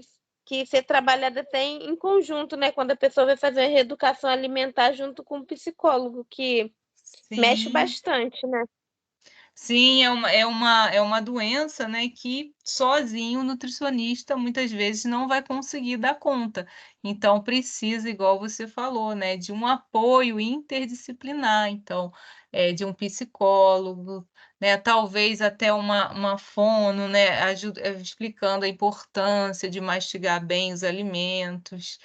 que ser trabalhada até em conjunto, né? Quando a pessoa vai fazer a reeducação alimentar junto com o psicólogo, que mexe Sim. bastante, né? Sim, é uma doença, né, que sozinho o nutricionista muitas vezes não vai conseguir dar conta. Então, precisa, igual você falou, né, de um apoio interdisciplinar. Então, de um psicólogo, né, talvez até uma fono, né, explicando a importância de mastigar bem os alimentos,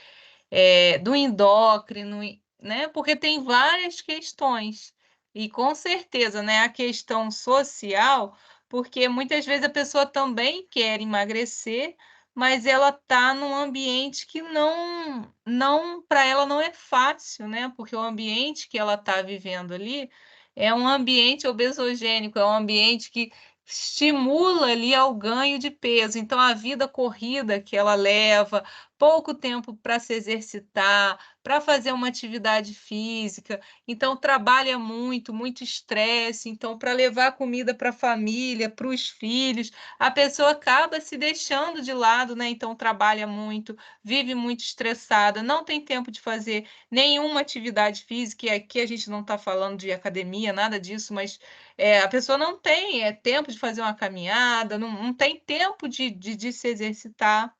do endócrino, né, porque tem várias questões. E com certeza, né, a questão social, porque muitas vezes a pessoa também quer emagrecer, mas ela está num ambiente que não para ela não é fácil, né? Porque o ambiente que ela está vivendo ali é um ambiente obesogênico, é um ambiente que estimula ali ao ganho de peso. Então, a vida corrida que ela leva, pouco tempo para se exercitar, para fazer uma atividade física, então trabalha muito, muito estresse, então para levar comida para a família, para os filhos, a pessoa acaba se deixando de lado, né? Então trabalha muito, vive muito estressada, não tem tempo de fazer nenhuma atividade física, e aqui a gente não está falando de academia, nada disso, mas a pessoa não tem tempo de fazer uma caminhada, não tem tempo de se exercitar.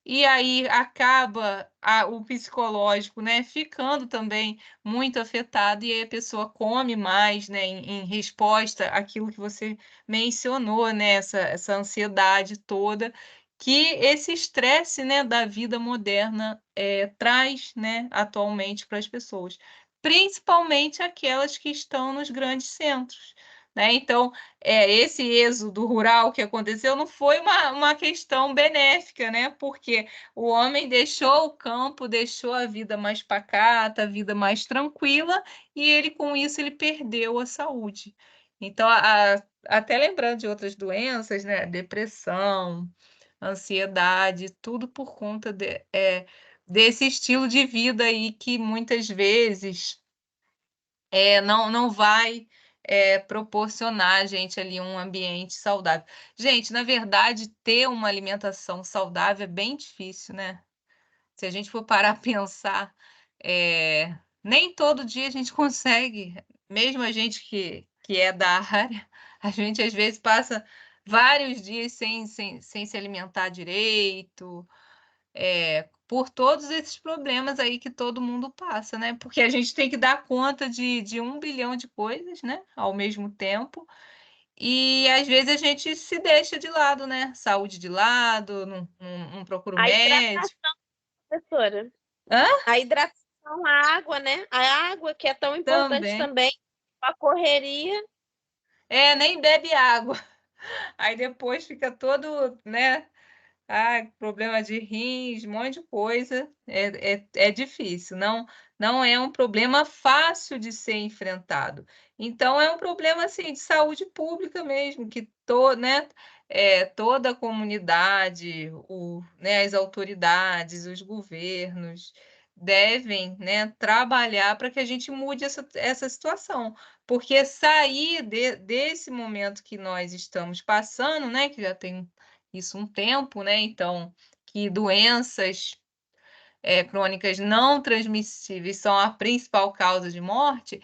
E aí acaba o psicológico, né, ficando também muito afetado, e aí a pessoa come mais, né, em resposta àquilo que você mencionou, né, essa ansiedade toda, que esse estresse, né, da vida moderna traz, né, atualmente para as pessoas, principalmente aquelas que estão nos grandes centros, né? Então, esse êxodo rural que aconteceu não foi uma questão benéfica, né? Porque o homem deixou o campo, deixou a vida mais pacata, a vida mais tranquila, e ele, com isso, ele perdeu a saúde. Então, até lembrando de outras doenças, né? Depressão, ansiedade, tudo por conta desse estilo de vida aí que muitas vezes não vai proporcionar a gente ali um ambiente saudável. Gente, na verdade, ter uma alimentação saudável é bem difícil, né? Se a gente for parar a pensar, nem todo dia a gente consegue, mesmo a gente que é da área, a gente às vezes passa vários dias sem se alimentar direito, por todos esses problemas aí que todo mundo passa, né? Porque a gente tem que dar conta de 1 bilhão de coisas, né? Ao mesmo tempo. E às vezes a gente se deixa de lado, né? Saúde de lado, não procura o A médico. hidratação, professora. Hã? A hidratação, a água, né? A água que é tão importante também. A correria. Nem bebe água. Aí depois fica todo, né? Problema de rins, um monte de coisa. É difícil, não é um problema fácil de ser enfrentado. Então, é um problema assim, de saúde pública mesmo, que né, toda a comunidade, né, as autoridades, os governos devem, né, trabalhar para que a gente mude essa situação. Porque sair desse momento que nós estamos passando, né, que já tem isso um tempo, né? Então, que doenças crônicas não transmissíveis são a principal causa de morte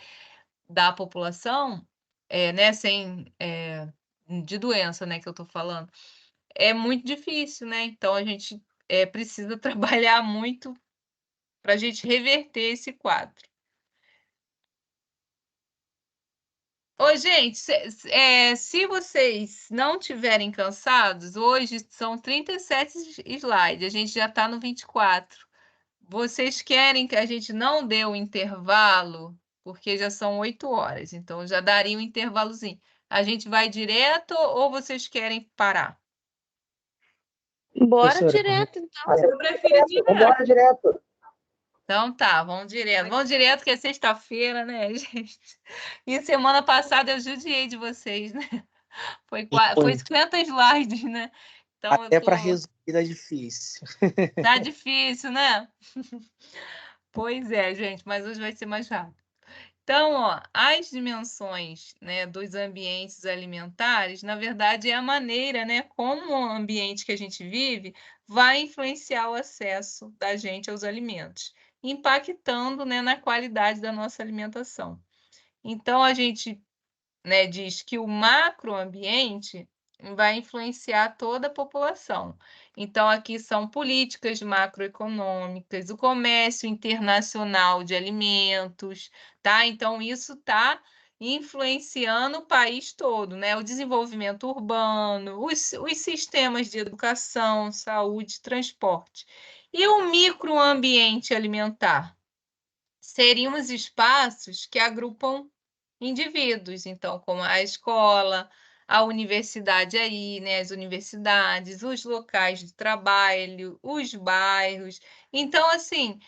da população, né? De doença, né? Que eu estou falando, é muito difícil, né? Então, a gente precisa trabalhar muito para a gente reverter esse quadro. Ô, gente, se vocês não tiverem cansados, hoje são 37 slides, a gente já está no 24. Vocês querem que a gente não dê o intervalo? Porque já são 8 horas, então já daria um intervalozinho. A gente vai direto ou vocês querem parar? Bora Professora, direto, então. Eu prefiro direto. Vamos direto. Então tá, vamos direto. Vamos direto, que é sexta-feira, né, gente? E semana passada eu judiei de vocês, né? Foi 50 slides, né? Então Até para resumir é difícil. Tá difícil, né? Pois é, gente, mas hoje vai ser mais rápido. Então, ó, as dimensões, né, dos ambientes alimentares, na verdade, é a maneira, né, como o ambiente que a gente vive vai influenciar o acesso da gente aos alimentos, impactando, né, na qualidade da nossa alimentação. Então, a gente, né, diz que o macroambiente vai influenciar toda a população. Então, aqui são políticas macroeconômicas, o comércio internacional de alimentos, tá? Então, isso está influenciando o país todo, né? O desenvolvimento urbano, os sistemas de educação, saúde, transporte. E o microambiente alimentar? Seriam os espaços que agrupam indivíduos, então, como a escola, a universidade aí, né, as universidades, os locais de trabalho, os bairros. Então, assim,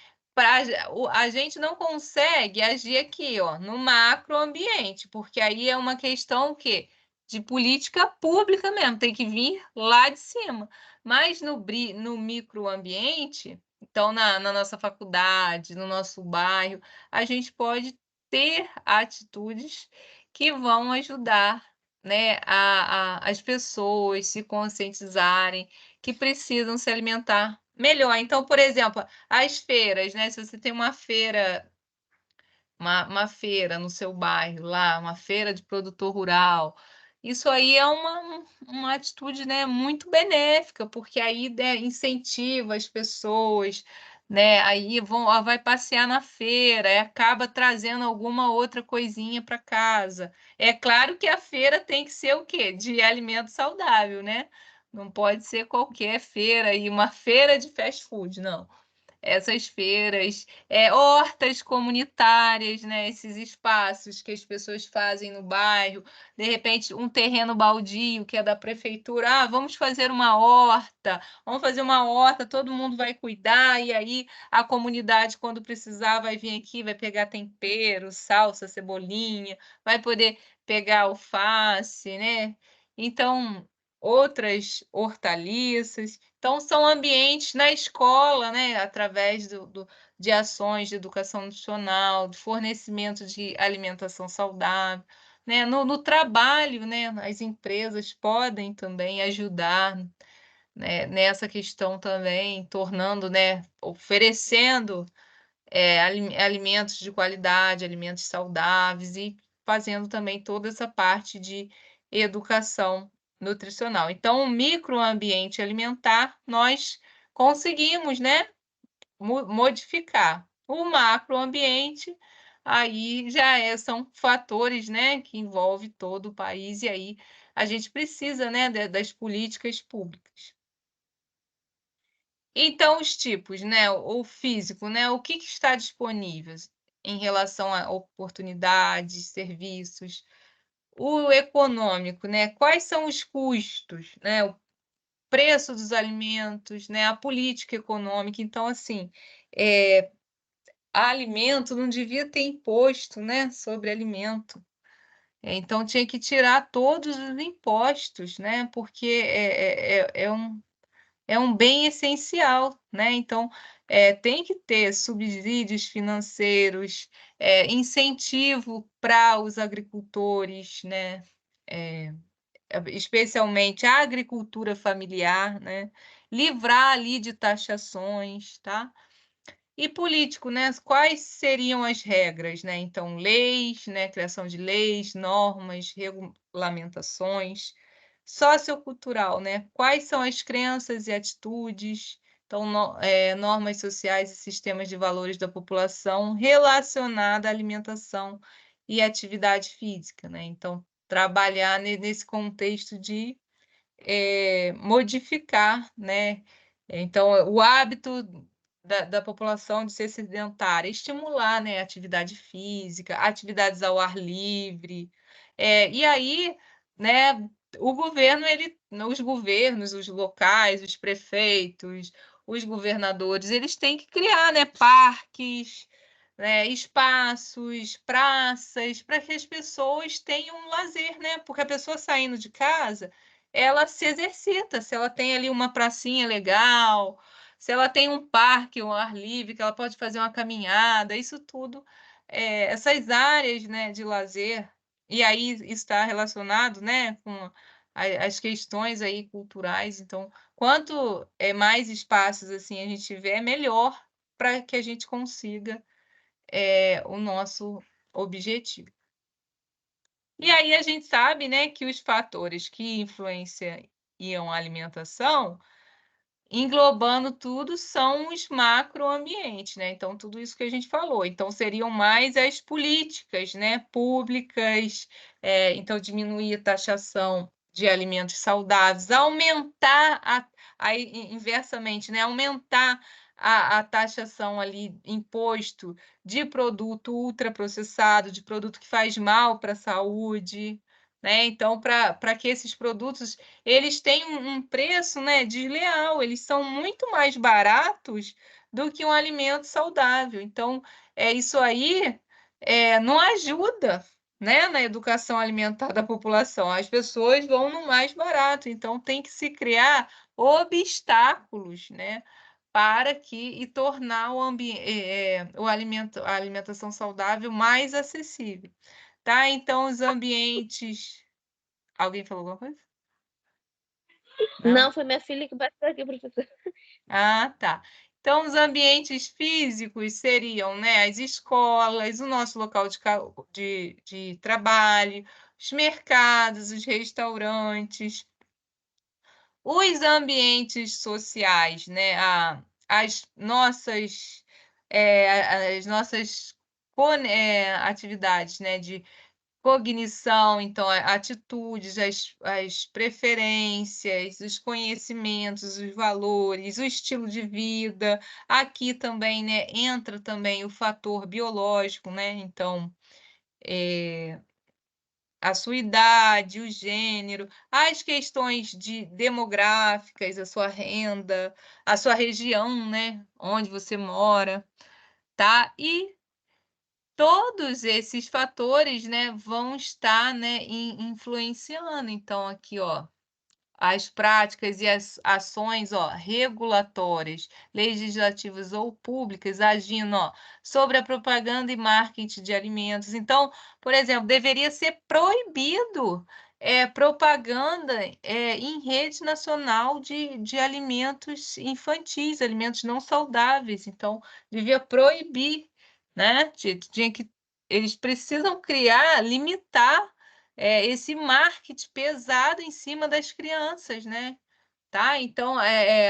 a gente não consegue agir aqui, ó, no macroambiente, porque aí é uma questão o quê? De política pública mesmo, tem que vir lá de cima. Mas no microambiente, Então, na nossa faculdade, no nosso bairro, a gente pode ter atitudes que vão ajudar, né, as pessoas se conscientizarem que precisam se alimentar melhor. Então, por exemplo, as feiras, né, se você tem uma feira no seu bairro lá, uma feira de produtor rural. Isso aí é uma atitude, né, muito benéfica, porque aí, né, incentiva as pessoas, né, aí vai passear na feira, e acaba trazendo alguma outra coisinha para casa. É claro que a feira tem que ser o quê? De alimento saudável, né? Não pode ser qualquer feira e uma feira de fast food, não. Essas feiras, hortas comunitárias, né, esses espaços que as pessoas fazem no bairro, de repente um terreno baldio que é da prefeitura, vamos fazer uma horta, todo mundo vai cuidar, e aí a comunidade, quando precisar, vai vir aqui, vai pegar tempero, salsa, cebolinha, vai poder pegar alface, né? Então, outras hortaliças. Então, são ambientes na escola, né, através de ações de educação nutricional, de fornecimento de alimentação saudável, né, no trabalho, né, as empresas podem também ajudar, né, nessa questão também, tornando, né, oferecendo alimentos de qualidade, alimentos saudáveis e fazendo também toda essa parte de educação nutricional. Então, o microambiente alimentar, nós conseguimos, né, modificar. O macroambiente, aí já são fatores, né, que envolvem todo o país, e aí a gente precisa, né, das políticas públicas. Então, os tipos, né, o físico, né, o que está disponível em relação a oportunidades, serviços. O econômico, né, quais são os custos, né, o preço dos alimentos, né, a política econômica. Então, assim, alimento não devia ter imposto, né, sobre alimento. Então, tinha que tirar todos os impostos, né, porque é um bem essencial, né? Então, tem que ter subsídios financeiros, incentivo para os agricultores, né? Especialmente a agricultura familiar, né? Livrar ali de taxações, tá? E político, né? Quais seriam as regras, né? Então, leis, né? Criação de leis, normas, regulamentações. Sociocultural, né? Quais são as crenças e atitudes, então, normas sociais e sistemas de valores da população relacionada à alimentação e atividade física, né? Então, trabalhar nesse contexto de modificar, né? Então, o hábito da população de ser sedentária, estimular, né, a atividade física, atividades ao ar livre. E aí, né, os governos, os locais, os prefeitos, os governadores, eles têm que criar, né, parques, né, espaços, praças, para que as pessoas tenham um lazer, né? Porque a pessoa saindo de casa, ela se exercita. Se ela tem ali uma pracinha legal, se ela tem um parque, um ar livre, que ela pode fazer uma caminhada, isso tudo, essas áreas, né, de lazer, e aí está relacionado, né, com as questões aí culturais. Então, quanto mais espaços assim a gente tiver, melhor para que a gente consiga o nosso objetivo. E aí a gente sabe, né, que os fatores que influenciam a alimentação, englobando tudo, são os macroambientes, né? Então, tudo isso que a gente falou. Então, seriam mais as políticas, né, públicas, então, diminuir a taxação de alimentos saudáveis, aumentar inversamente, né, aumentar a taxação ali, imposto de produto ultraprocessado, de produto que faz mal para a saúde, né? Então, para que esses produtos eles têm um preço, né, desleal, eles são muito mais baratos do que um alimento saudável. Então, isso aí não ajuda, né, na educação alimentar da população. As pessoas vão no mais barato, então tem que se criar obstáculos, né, para que e tornar a alimentação saudável mais acessível, tá? Então, os ambientes. Alguém falou alguma coisa? Não, foi minha filha que bateu aqui, professor. Ah, tá. Então, os ambientes físicos seriam, né, as escolas, o nosso local de trabalho, os mercados, os restaurantes, os ambientes sociais, né, as nossas atividades, né, de cognição, então, atitudes, as preferências, os conhecimentos, os valores, o estilo de vida. Aqui também, né, entra também o fator biológico, né? Então, a sua idade, o gênero, as questões demográficas, a sua renda, a sua região, né, onde você mora, tá? E todos esses fatores, né, vão estar, né, influenciando. Então, aqui, ó, as práticas e as ações, ó, regulatórias, legislativas ou públicas agindo, ó, sobre a propaganda e marketing de alimentos. Então, por exemplo, deveria ser proibido propaganda em rede nacional de alimentos infantis, alimentos não saudáveis. Então, devia proibir, né? Eles precisam criar, limitar esse marketing pesado em cima das crianças, né? Tá? Então,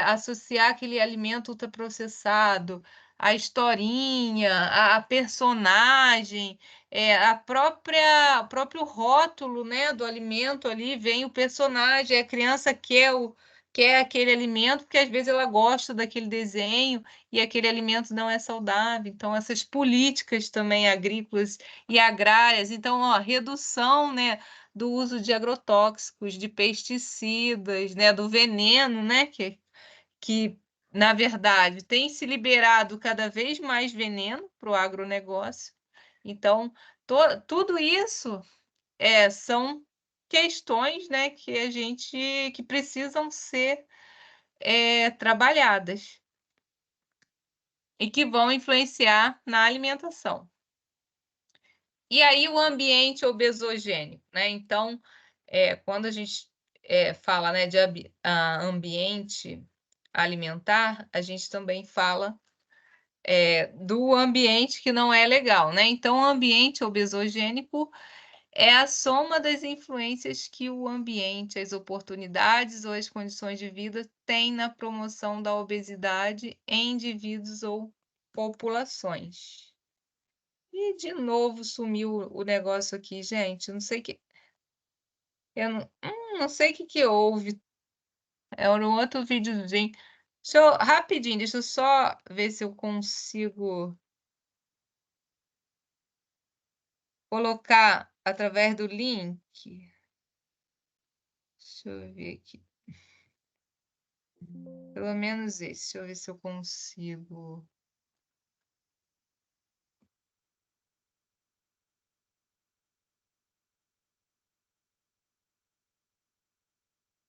associar aquele alimento ultraprocessado, a historinha, a personagem, o próprio rótulo, né, do alimento ali, vem o personagem, a criança quer aquele alimento, porque às vezes ela gosta daquele desenho e aquele alimento não é saudável. Então, essas políticas também agrícolas e agrárias, então, ó, redução, né, do uso de agrotóxicos, de pesticidas, né, do veneno, né, que na verdade tem se liberado cada vez mais veneno para o agronegócio. Então, tudo isso são questões, né, que precisam ser trabalhadas e que vão influenciar na alimentação. E aí o ambiente obesogênico, né? Então, quando a gente fala, né, de ambiente alimentar, a gente também fala do ambiente que não é legal, né? Então, o ambiente obesogênico é a soma das influências que o ambiente, as oportunidades ou as condições de vida têm na promoção da obesidade em indivíduos ou populações. E de novo sumiu o negócio aqui, gente. Não sei que. Eu não sei o que houve. Era um outro videozinho. Rapidinho, deixa eu só ver se eu consigo colocar através do link. Deixa eu ver aqui. Pelo menos esse. Deixa eu ver se eu consigo.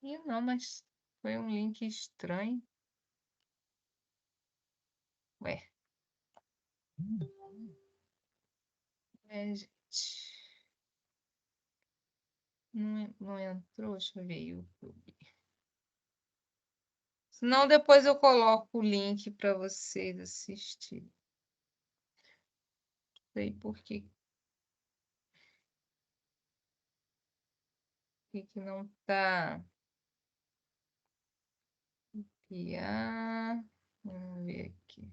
Ih, não, mas foi um link estranho. Ué. Gente. Não entrou? Deixa eu ver. YouTube. Senão depois eu coloco o link para vocês assistirem. Não sei por que não está. Vamos ver aqui.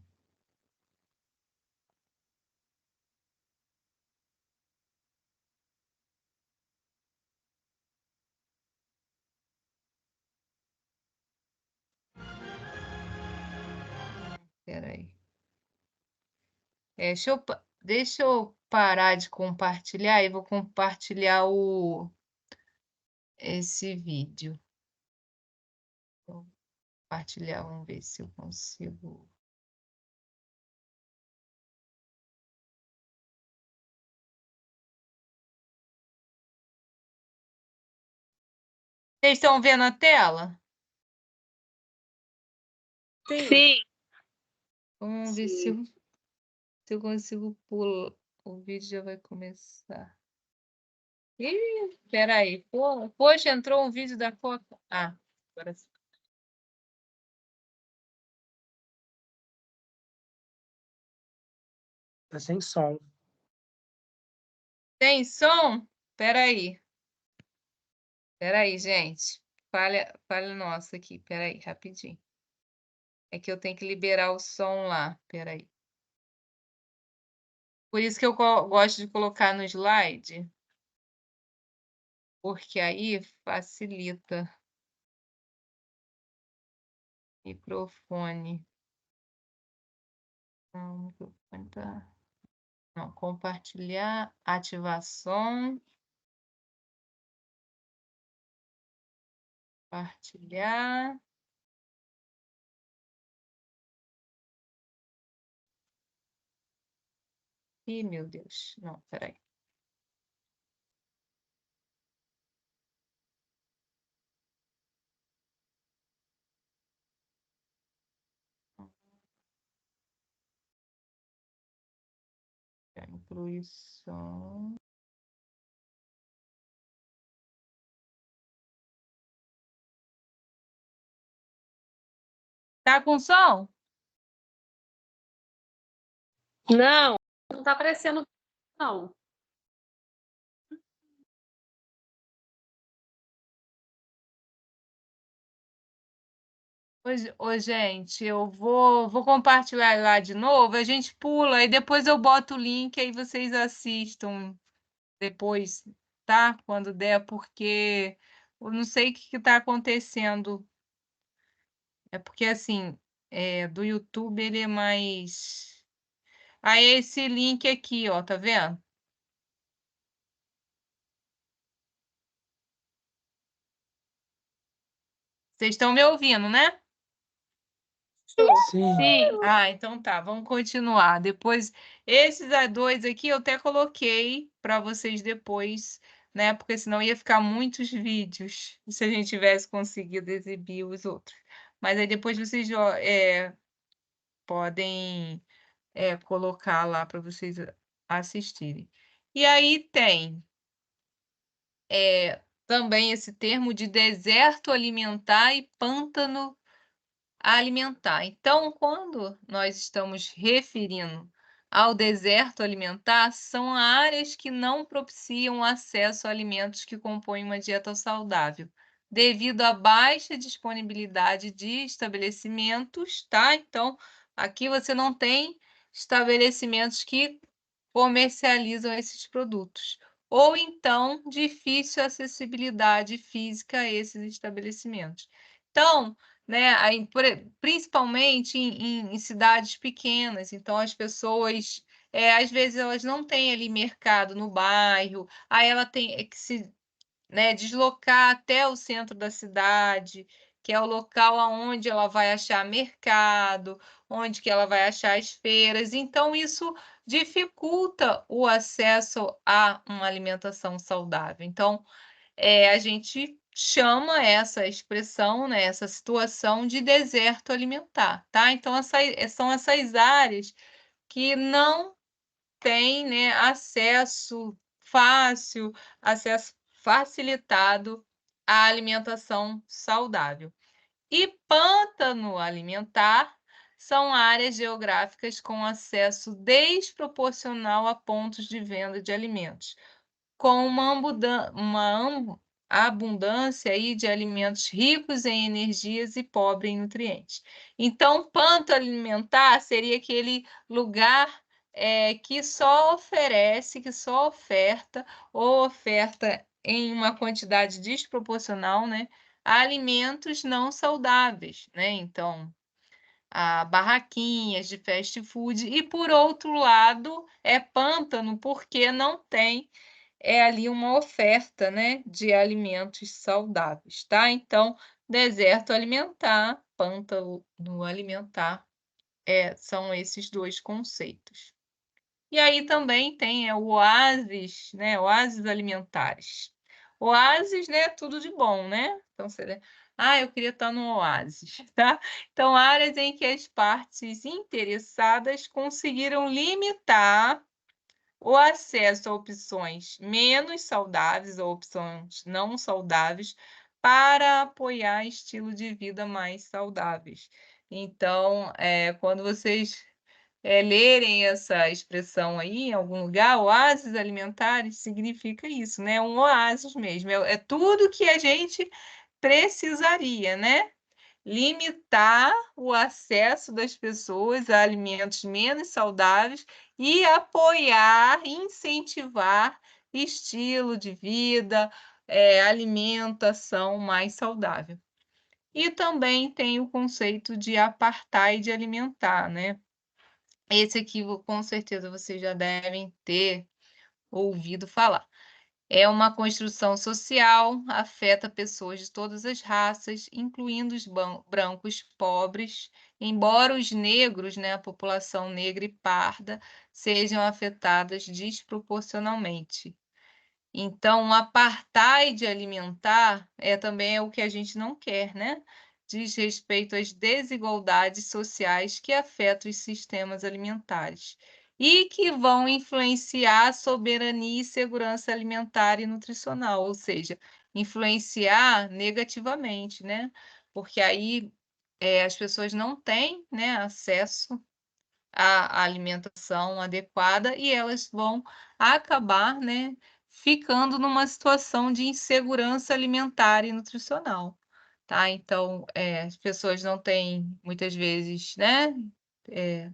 Espera aí. Deixa eu parar de compartilhar e vou compartilhar esse vídeo. Vou compartilhar, vamos ver se eu consigo. Vocês estão vendo a tela? Sim. Vamos ver se eu consigo pular. O vídeo já vai começar. Ih, peraí. Poxa, entrou um vídeo da Coca. Ah, agora sim. Tá sem som. Tem som? Peraí. Peraí, gente. Falha nossa aqui. Peraí, rapidinho. É que eu tenho que liberar o som lá. Peraí. Por isso que eu gosto de colocar no slide. Porque aí facilita. Microfone. Não, o microfone tá. Não, compartilhar, ativação. Compartilhar. Ih, meu Deus. Não, peraí. Incluição. Tá com som? Não, não tá aparecendo, não. Ô, gente, eu vou compartilhar lá de novo, a gente pula e depois eu boto o link aí vocês assistam depois, tá? Quando der, porque eu não sei o que está acontecendo. É porque assim, do YouTube ele é mais. Aí esse link aqui, ó, tá vendo? Vocês estão me ouvindo, né? Sim. Sim. Ah, então tá, vamos continuar. Depois, esses dois aqui eu até coloquei para vocês depois, né? Porque senão ia ficar muitos vídeos se a gente tivesse conseguido exibir os outros. Mas aí depois vocês podem colocar lá para vocês assistirem. E aí tem também esse termo de deserto alimentar e pântano alimentar. Então, quando nós estamos referindo ao deserto alimentar, são áreas que não propiciam acesso a alimentos que compõem uma dieta saudável, devido à baixa disponibilidade de estabelecimentos, tá? Então, aqui você não tem estabelecimentos que comercializam esses produtos, ou então difícil acessibilidade física a esses estabelecimentos. Então, né, principalmente em cidades pequenas, então as pessoas, às vezes elas não têm ali mercado no bairro, aí ela tem que se, né, deslocar até o centro da cidade, que é o local onde ela vai achar mercado, onde que ela vai achar as feiras. Então, isso dificulta o acesso a uma alimentação saudável. Então, a gente chama essa expressão, né, essa situação de deserto alimentar, tá? Então, são essas áreas que não têm, né, acesso fácil, acesso facilitado à alimentação saudável. E pântano alimentar são áreas geográficas com acesso desproporcional a pontos de venda de alimentos, com uma abundância aí de alimentos ricos em energias e pobre em nutrientes. Então, pântano alimentar seria aquele lugar que só oferece, que só oferta, ou oferta em uma quantidade desproporcional, né, alimentos não saudáveis, né? Então, barraquinhas de fast food, e por outro lado, é pântano porque não tem ali uma oferta, né, de alimentos saudáveis, tá? Então, deserto alimentar, pântano alimentar, são esses dois conceitos. E aí também tem o oásis, né, oásis alimentares. Oásis, né, tudo de bom, né? Então, Ah, eu queria estar no oásis, tá? Então, áreas em que as partes interessadas conseguiram limitar o acesso a opções menos saudáveis ou opções não saudáveis para apoiar estilo de vida mais saudáveis. Então, quando vocês lerem essa expressão aí em algum lugar, oásis alimentares, significa isso, né? Um oásis mesmo. É tudo que a gente precisaria, né? Limitar o acesso das pessoas a alimentos menos saudáveis e apoiar, incentivar estilo de vida, alimentação mais saudável. E também tem o conceito de apartheid alimentar, né? Esse aqui, com certeza, vocês já devem ter ouvido falar. É uma construção social, afeta pessoas de todas as raças, incluindo os brancos pobres, embora os negros, né, a população negra e parda, sejam afetadas desproporcionalmente. Então, o apartheid alimentar também é o que a gente não quer, né? Diz respeito às desigualdades sociais que afetam os sistemas alimentares e que vão influenciar a soberania e segurança alimentar e nutricional, ou seja, influenciar negativamente, né? Porque aí as pessoas não têm, né, acesso à alimentação adequada e elas vão acabar, né, ficando numa situação de insegurança alimentar e nutricional, tá? Então, as pessoas não têm, muitas vezes, né,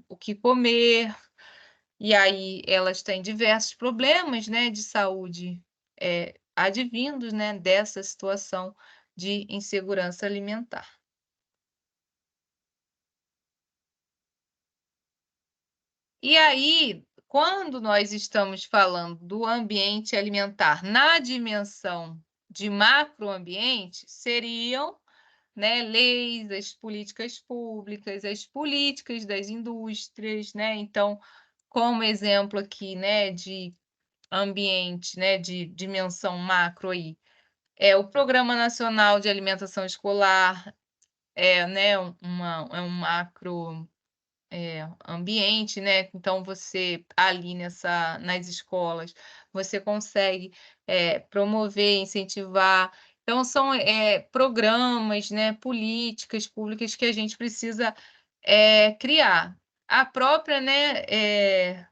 o que comer, e aí elas têm diversos problemas, né, de saúde, advindos, né, dessa situação de insegurança alimentar. E aí, quando nós estamos falando do ambiente alimentar na dimensão de macroambiente, seriam, né, leis, as políticas públicas, as políticas das indústrias, né? Então, como exemplo aqui, né, de ambiente, né, de dimensão macro aí, é o Programa Nacional de Alimentação Escolar, né, é um macro ambiente, né? Então você ali nas escolas, você consegue promover, incentivar. Então são programas, né? Políticas públicas que a gente precisa criar. A própria, né?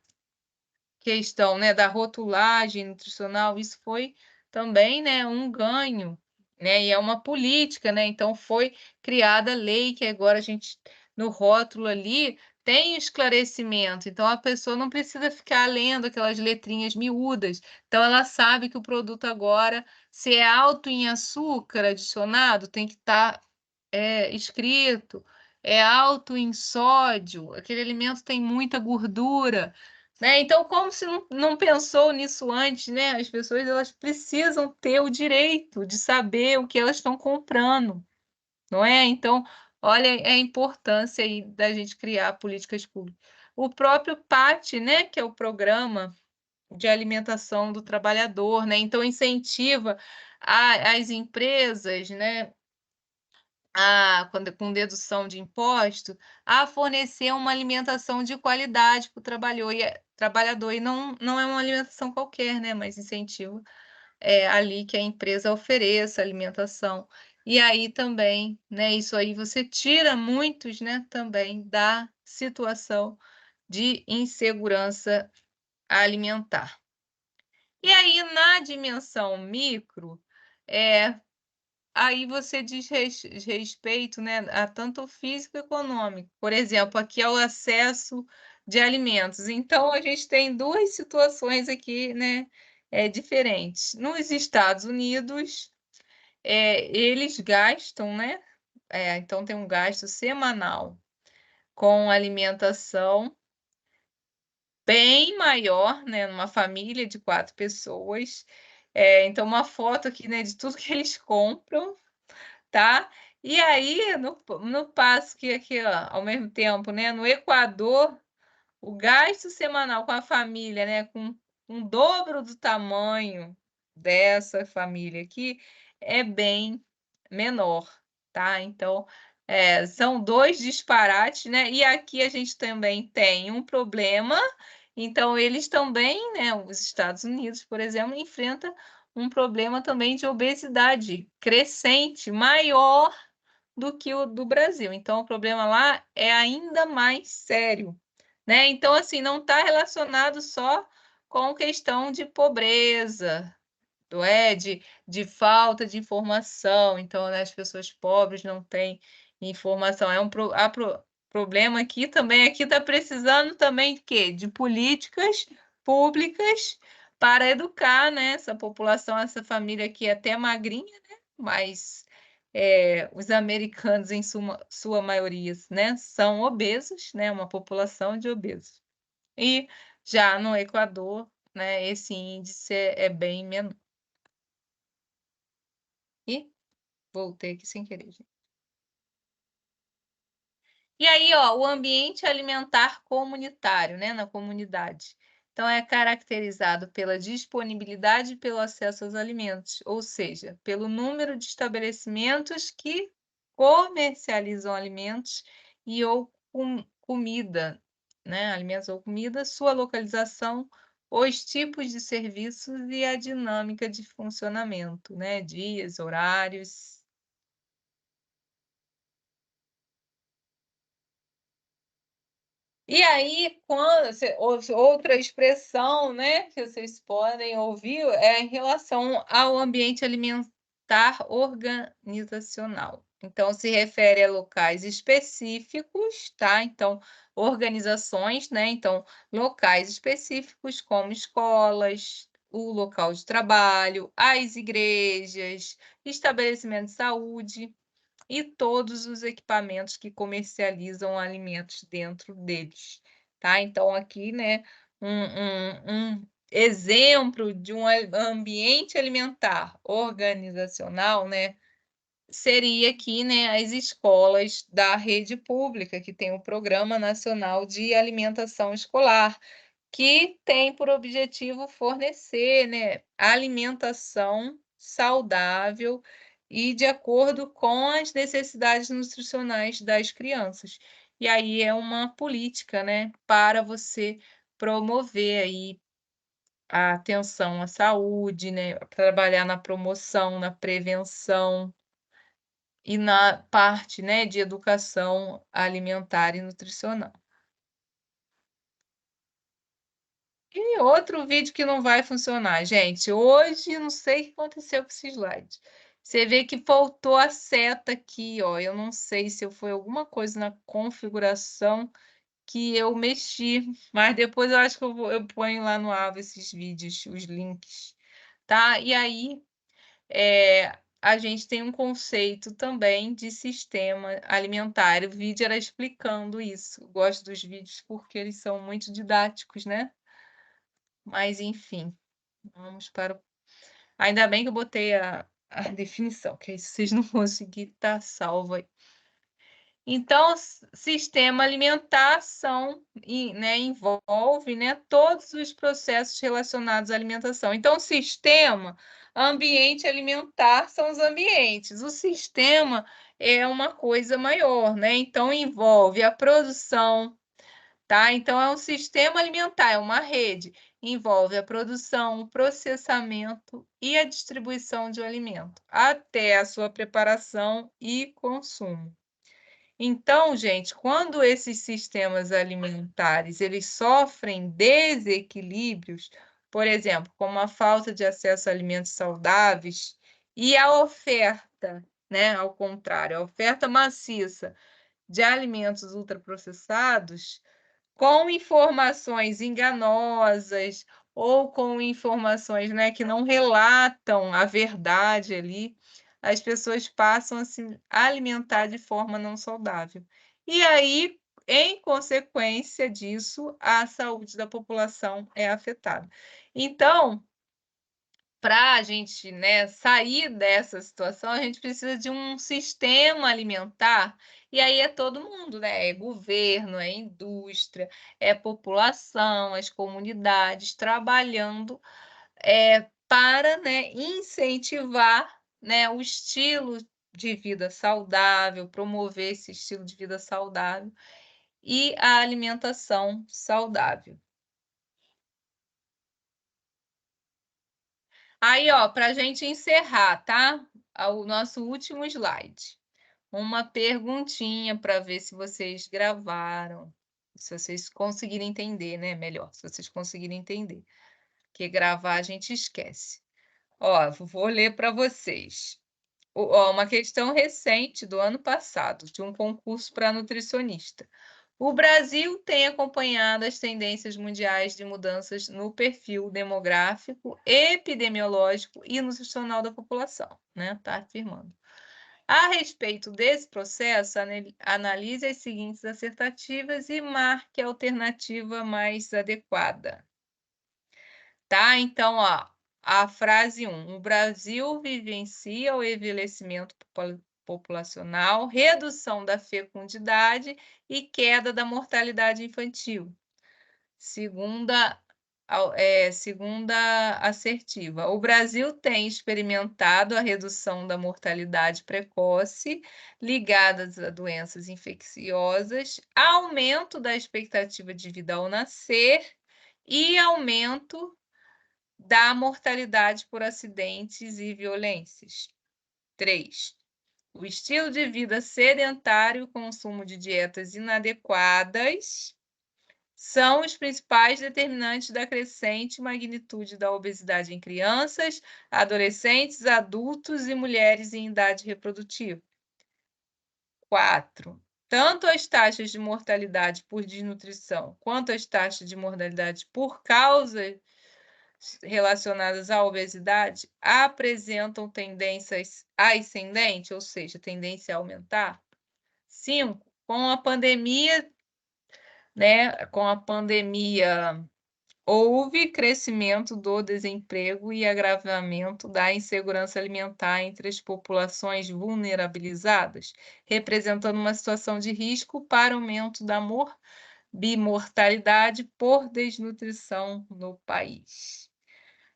Questão, né, da rotulagem nutricional, isso foi também, né, um ganho, né, e é uma política, né, então foi criada a lei que agora a gente, no rótulo ali, tem esclarecimento, então a pessoa não precisa ficar lendo aquelas letrinhas miúdas, então ela sabe que o produto agora, se é alto em açúcar adicionado, tem que estar escrito, é alto em sódio, aquele alimento tem muita gordura, né? Então, como se não pensou nisso antes, né? As pessoas elas precisam ter o direito de saber o que elas estão comprando, não é? Então, olha a importância aí da gente criar políticas públicas. O próprio PAT, né, que é o Programa de Alimentação do Trabalhador, né? Então, incentiva as empresas, né, com dedução de imposto, a fornecer uma alimentação de qualidade para o trabalhador, e não é uma alimentação qualquer, né, mas incentivo ali que a empresa ofereça alimentação. E aí também, né, isso aí você tira muitos, né, também da situação de insegurança alimentar. E aí, na dimensão micro, aí você diz respeito, né, a tanto físico e econômico. Por exemplo, aqui é o acesso de alimentos. Então, a gente tem duas situações aqui, né, diferentes. Nos Estados Unidos, eles gastam, né, então tem um gasto semanal com alimentação bem maior, né, numa família de 4 pessoas. Então, uma foto aqui, né, de tudo que eles compram, tá? E aí, no passo que aqui, ó, ao mesmo tempo, né, no Equador, o gasto semanal com a família, né, com um dobro do tamanho dessa família aqui, é bem menor, tá? Então, são dois disparates, né? E aqui a gente também tem um problema. Então, eles também, né, os Estados Unidos, por exemplo, enfrenta um problema também de obesidade crescente, maior do que o do Brasil. Então, o problema lá é ainda mais sério, né? Então, assim, não está relacionado só com questão de pobreza, de falta de informação. Então, né, as pessoas pobres não têm informação. Problema aqui também, aqui está precisando também de quê? De políticas públicas para educar, né, essa população, essa família aqui é até magrinha, né, mas os americanos, em sua maioria, né, são obesos, né, uma população de obesos. E já no Equador, né, esse índice é bem menor. E voltei aqui sem querer, gente. E aí, ó, o ambiente alimentar comunitário, né, na comunidade. Então, é caracterizado pela disponibilidade e pelo acesso aos alimentos, ou seja, pelo número de estabelecimentos que comercializam alimentos e ou comida, né, alimentos ou comida, sua localização, os tipos de serviços e a dinâmica de funcionamento, né, dias, horários. E aí, outra expressão, né, que vocês podem ouvir é em relação ao ambiente alimentar organizacional. Então, se refere a locais específicos, tá? Então, organizações, né? Então, locais específicos como escolas, o local de trabalho, as igrejas, estabelecimentos de saúde e todos os equipamentos que comercializam alimentos dentro deles, tá? Então, aqui, né, um exemplo de um ambiente alimentar organizacional, né, seria aqui, né, as escolas da rede pública, que tem o Programa Nacional de Alimentação Escolar, que tem por objetivo fornecer, né, alimentação saudável e de acordo com as necessidades nutricionais das crianças. E aí é uma política, né, para você promover aí a atenção à saúde, né, trabalhar na promoção, na prevenção e na parte, né, de educação alimentar e nutricional. E outro vídeo que não vai funcionar, gente. Hoje não sei o que aconteceu com esse slide. Você vê que faltou a seta aqui, ó. Eu não sei se foi alguma coisa na configuração que eu mexi, mas depois eu acho que eu ponho lá no Ava esses vídeos, os links, tá? E aí a gente tem um conceito também de sistema alimentar. O vídeo era explicando isso. Eu gosto dos vídeos porque eles são muito didáticos, né? Mas, enfim, vamos para o... Ainda bem que eu botei a definição, que aí se vocês não conseguirem, tá salvo aí. Então, sistema alimentação né, envolve, né, todos os processos relacionados à alimentação. Então, sistema, ambiente alimentar são os ambientes. O sistema é uma coisa maior, né? Então, envolve a produção, tá? Então, é um sistema alimentar, é uma rede. Envolve a produção, o processamento e a distribuição de alimento, até a sua preparação e consumo. Então, gente, quando esses sistemas alimentares eles sofrem desequilíbrios, por exemplo, como a falta de acesso a alimentos saudáveis e a oferta, né, ao contrário, a oferta maciça de alimentos ultraprocessados, com informações enganosas ou com informações, né, que não relatam a verdade ali, as pessoas passam a se alimentar de forma não saudável. E aí, em consequência disso, a saúde da população é afetada. Então, para a gente, né, sair dessa situação, a gente precisa de um sistema alimentar, e aí é todo mundo, né? É governo, é indústria, é população, as comunidades trabalhando para, né, incentivar, né, o estilo de vida saudável, promover esse estilo de vida saudável e a alimentação saudável. Aí, ó, para a gente encerrar, tá? O nosso último slide. Uma perguntinha para ver se vocês gravaram, se vocês conseguirem entender, né? Melhor, se vocês conseguirem entender. Porque gravar a gente esquece. Ó, vou ler para vocês. Ó, uma questão recente do ano passado, de um concurso para nutricionista. O Brasil tem acompanhado as tendências mundiais de mudanças no perfil demográfico, epidemiológico e nutricional da população, né? Está afirmando. A respeito desse processo, analise as seguintes assertativas e marque a alternativa mais adequada. Tá? Então, ó, a frase 1. O Brasil vivencia o envelhecimento populacional, redução da fecundidade e queda da mortalidade infantil. Segunda assertiva. O Brasil tem experimentado a redução da mortalidade precoce ligada a doenças infecciosas, aumento da expectativa de vida ao nascer e aumento da mortalidade por acidentes e violências. 3. O estilo de vida sedentário e o consumo de dietas inadequadas são os principais determinantes da crescente magnitude da obesidade em crianças, adolescentes, adultos e mulheres em idade reprodutiva. 4. Tanto as taxas de mortalidade por desnutrição quanto as taxas de mortalidade por causas relacionadas à obesidade apresentam tendências ascendentes, ou seja, tendência a aumentar. 5. Com a pandemia, houve crescimento do desemprego e agravamento da insegurança alimentar entre as populações vulnerabilizadas, representando uma situação de risco para aumento da bimortalidade por desnutrição no país.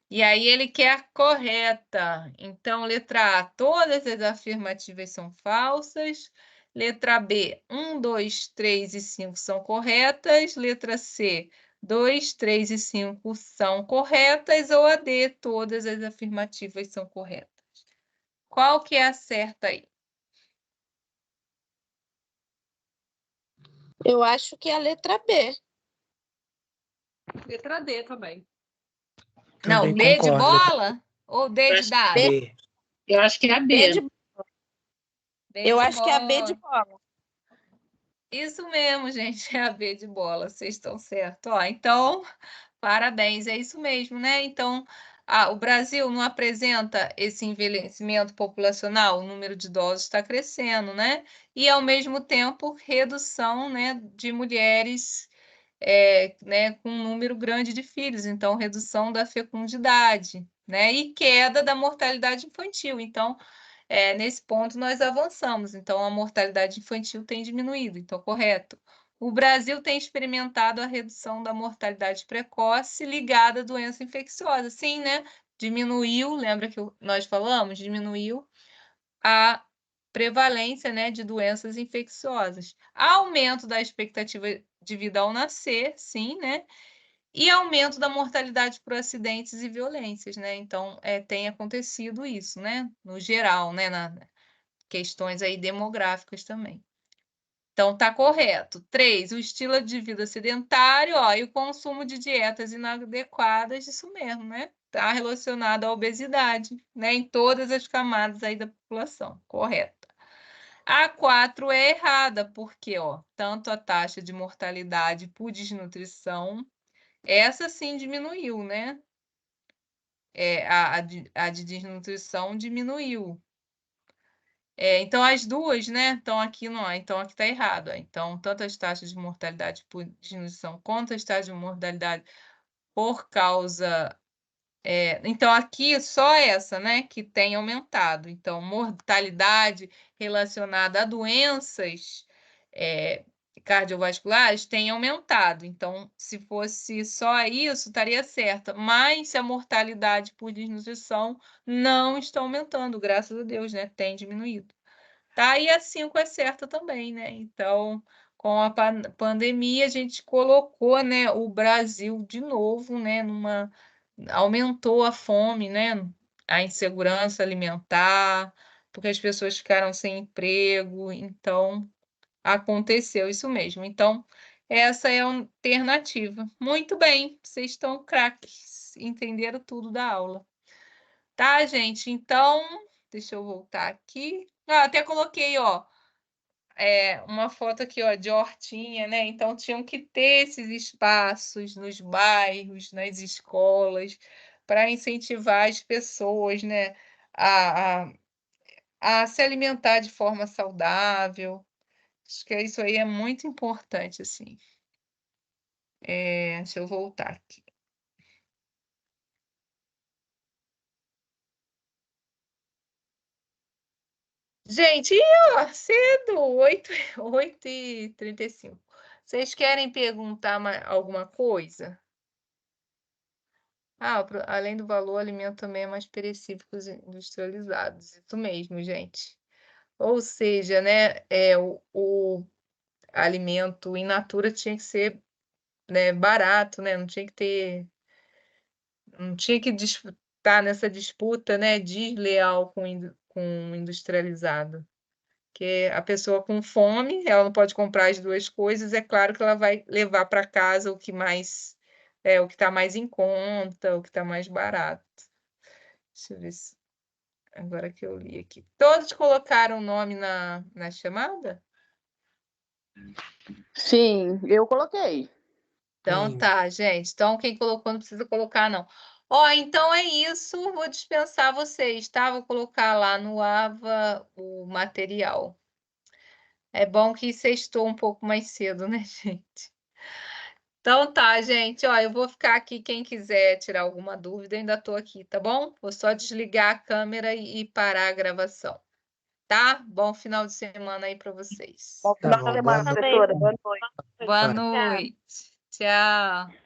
E aí ele quer a correta. Então, letra A, todas as afirmativas são falsas. Letra B, 1, 2, 3 e 5 são corretas. Letra C, 2, 3 e 5 são corretas. Ou a D, todas as afirmativas são corretas. Qual que é a certa aí? Eu acho que é a letra B. Letra D também. Não, Também D de concordo. bola ou D de dado? B. Eu acho que é a B B. de... D Eu de acho que é a B de bola. bola. Isso mesmo, gente, é a B de bola, vocês estão certos. Ó, então, parabéns, é isso mesmo, né? Então, o Brasil não apresenta esse envelhecimento populacional, o número de idosos está crescendo, né? E, ao mesmo tempo, redução, né, de mulheres né, com um número grande de filhos, então, redução da fecundidade, né? E queda da mortalidade infantil. Então, nesse ponto nós avançamos, então a mortalidade infantil tem diminuído, então correto. O Brasil tem experimentado a redução da mortalidade precoce ligada à doença infecciosa. Sim, né? Diminuiu, lembra que nós falamos? Diminuiu a prevalência, né, de doenças infecciosas. Aumento da expectativa de vida ao nascer, sim, né? E aumento da mortalidade por acidentes e violências, né? Então, tem acontecido isso, né? No geral, né? Questões aí demográficas também. Então, tá correto. 3, o estilo de vida sedentário, ó, e o consumo de dietas inadequadas, isso mesmo, né? Tá relacionado à obesidade, né? Em todas as camadas aí da população, correto. A 4 é errada, porque, ó, tanto a taxa de mortalidade por desnutrição, essa sim diminuiu, né? A de desnutrição diminuiu. Então, as duas, né? Então, aqui não é. Então, aqui está errado. Então, tanto as taxas de mortalidade por desnutrição quanto as taxas de mortalidade por causa. Então, aqui só essa, né? Que tem aumentado. Então, mortalidade relacionada a doenças cardiovasculares tem aumentado. Então, se fosse só isso, estaria certa. Mas se a mortalidade por desnutrição não está aumentando, graças a Deus, né? Tem diminuído. tá? E a 5 é certa também, né? Então, com a pandemia, a gente colocou, né, o Brasil de novo, né, aumentou a fome, né, a insegurança alimentar, porque as pessoas ficaram sem emprego, então aconteceu isso mesmo. Então, essa é a alternativa. Muito bem, vocês estão craques, entenderam tudo da aula. Tá, gente? Então, deixa eu voltar aqui. Ah, até coloquei, ó, uma foto aqui, ó, de hortinha, né? Então, tinham que ter esses espaços nos bairros, nas escolas, para incentivar as pessoas, né, a, a, a se alimentar de forma saudável. Acho que isso aí é muito importante, assim. Deixa eu voltar aqui. Gente, ó, cedo, 8h35. Vocês querem perguntar alguma coisa? Além do valor, o alimento também é mais perecível que os industrializados. Isso mesmo, gente. Ou seja, né, o alimento in natura tinha que ser, né, barato, né? Não tinha que estar nessa disputa, né, desleal com o industrializado. Que a pessoa com fome, ela não pode comprar as duas coisas, é claro que ela vai levar para casa o que está mais em conta, o que está mais barato. Deixa eu ver se agora que eu li aqui. Todos colocaram o nome na chamada? Sim, eu coloquei. Então tá, gente. Então quem colocou não precisa colocar, não. Ó, então é isso. Vou dispensar vocês, tá? Vou colocar lá no AVA o material. É bom que sextou um pouco mais cedo, né, gente? Então tá, gente. Ó, eu vou ficar aqui. Quem quiser tirar alguma dúvida, eu ainda estou aqui, tá bom? Vou só desligar a câmera e parar a gravação, tá? Bom final de semana aí para vocês. Bom final de semana, Também. professora. Boa noite. Boa Tchau. noite. Tchau.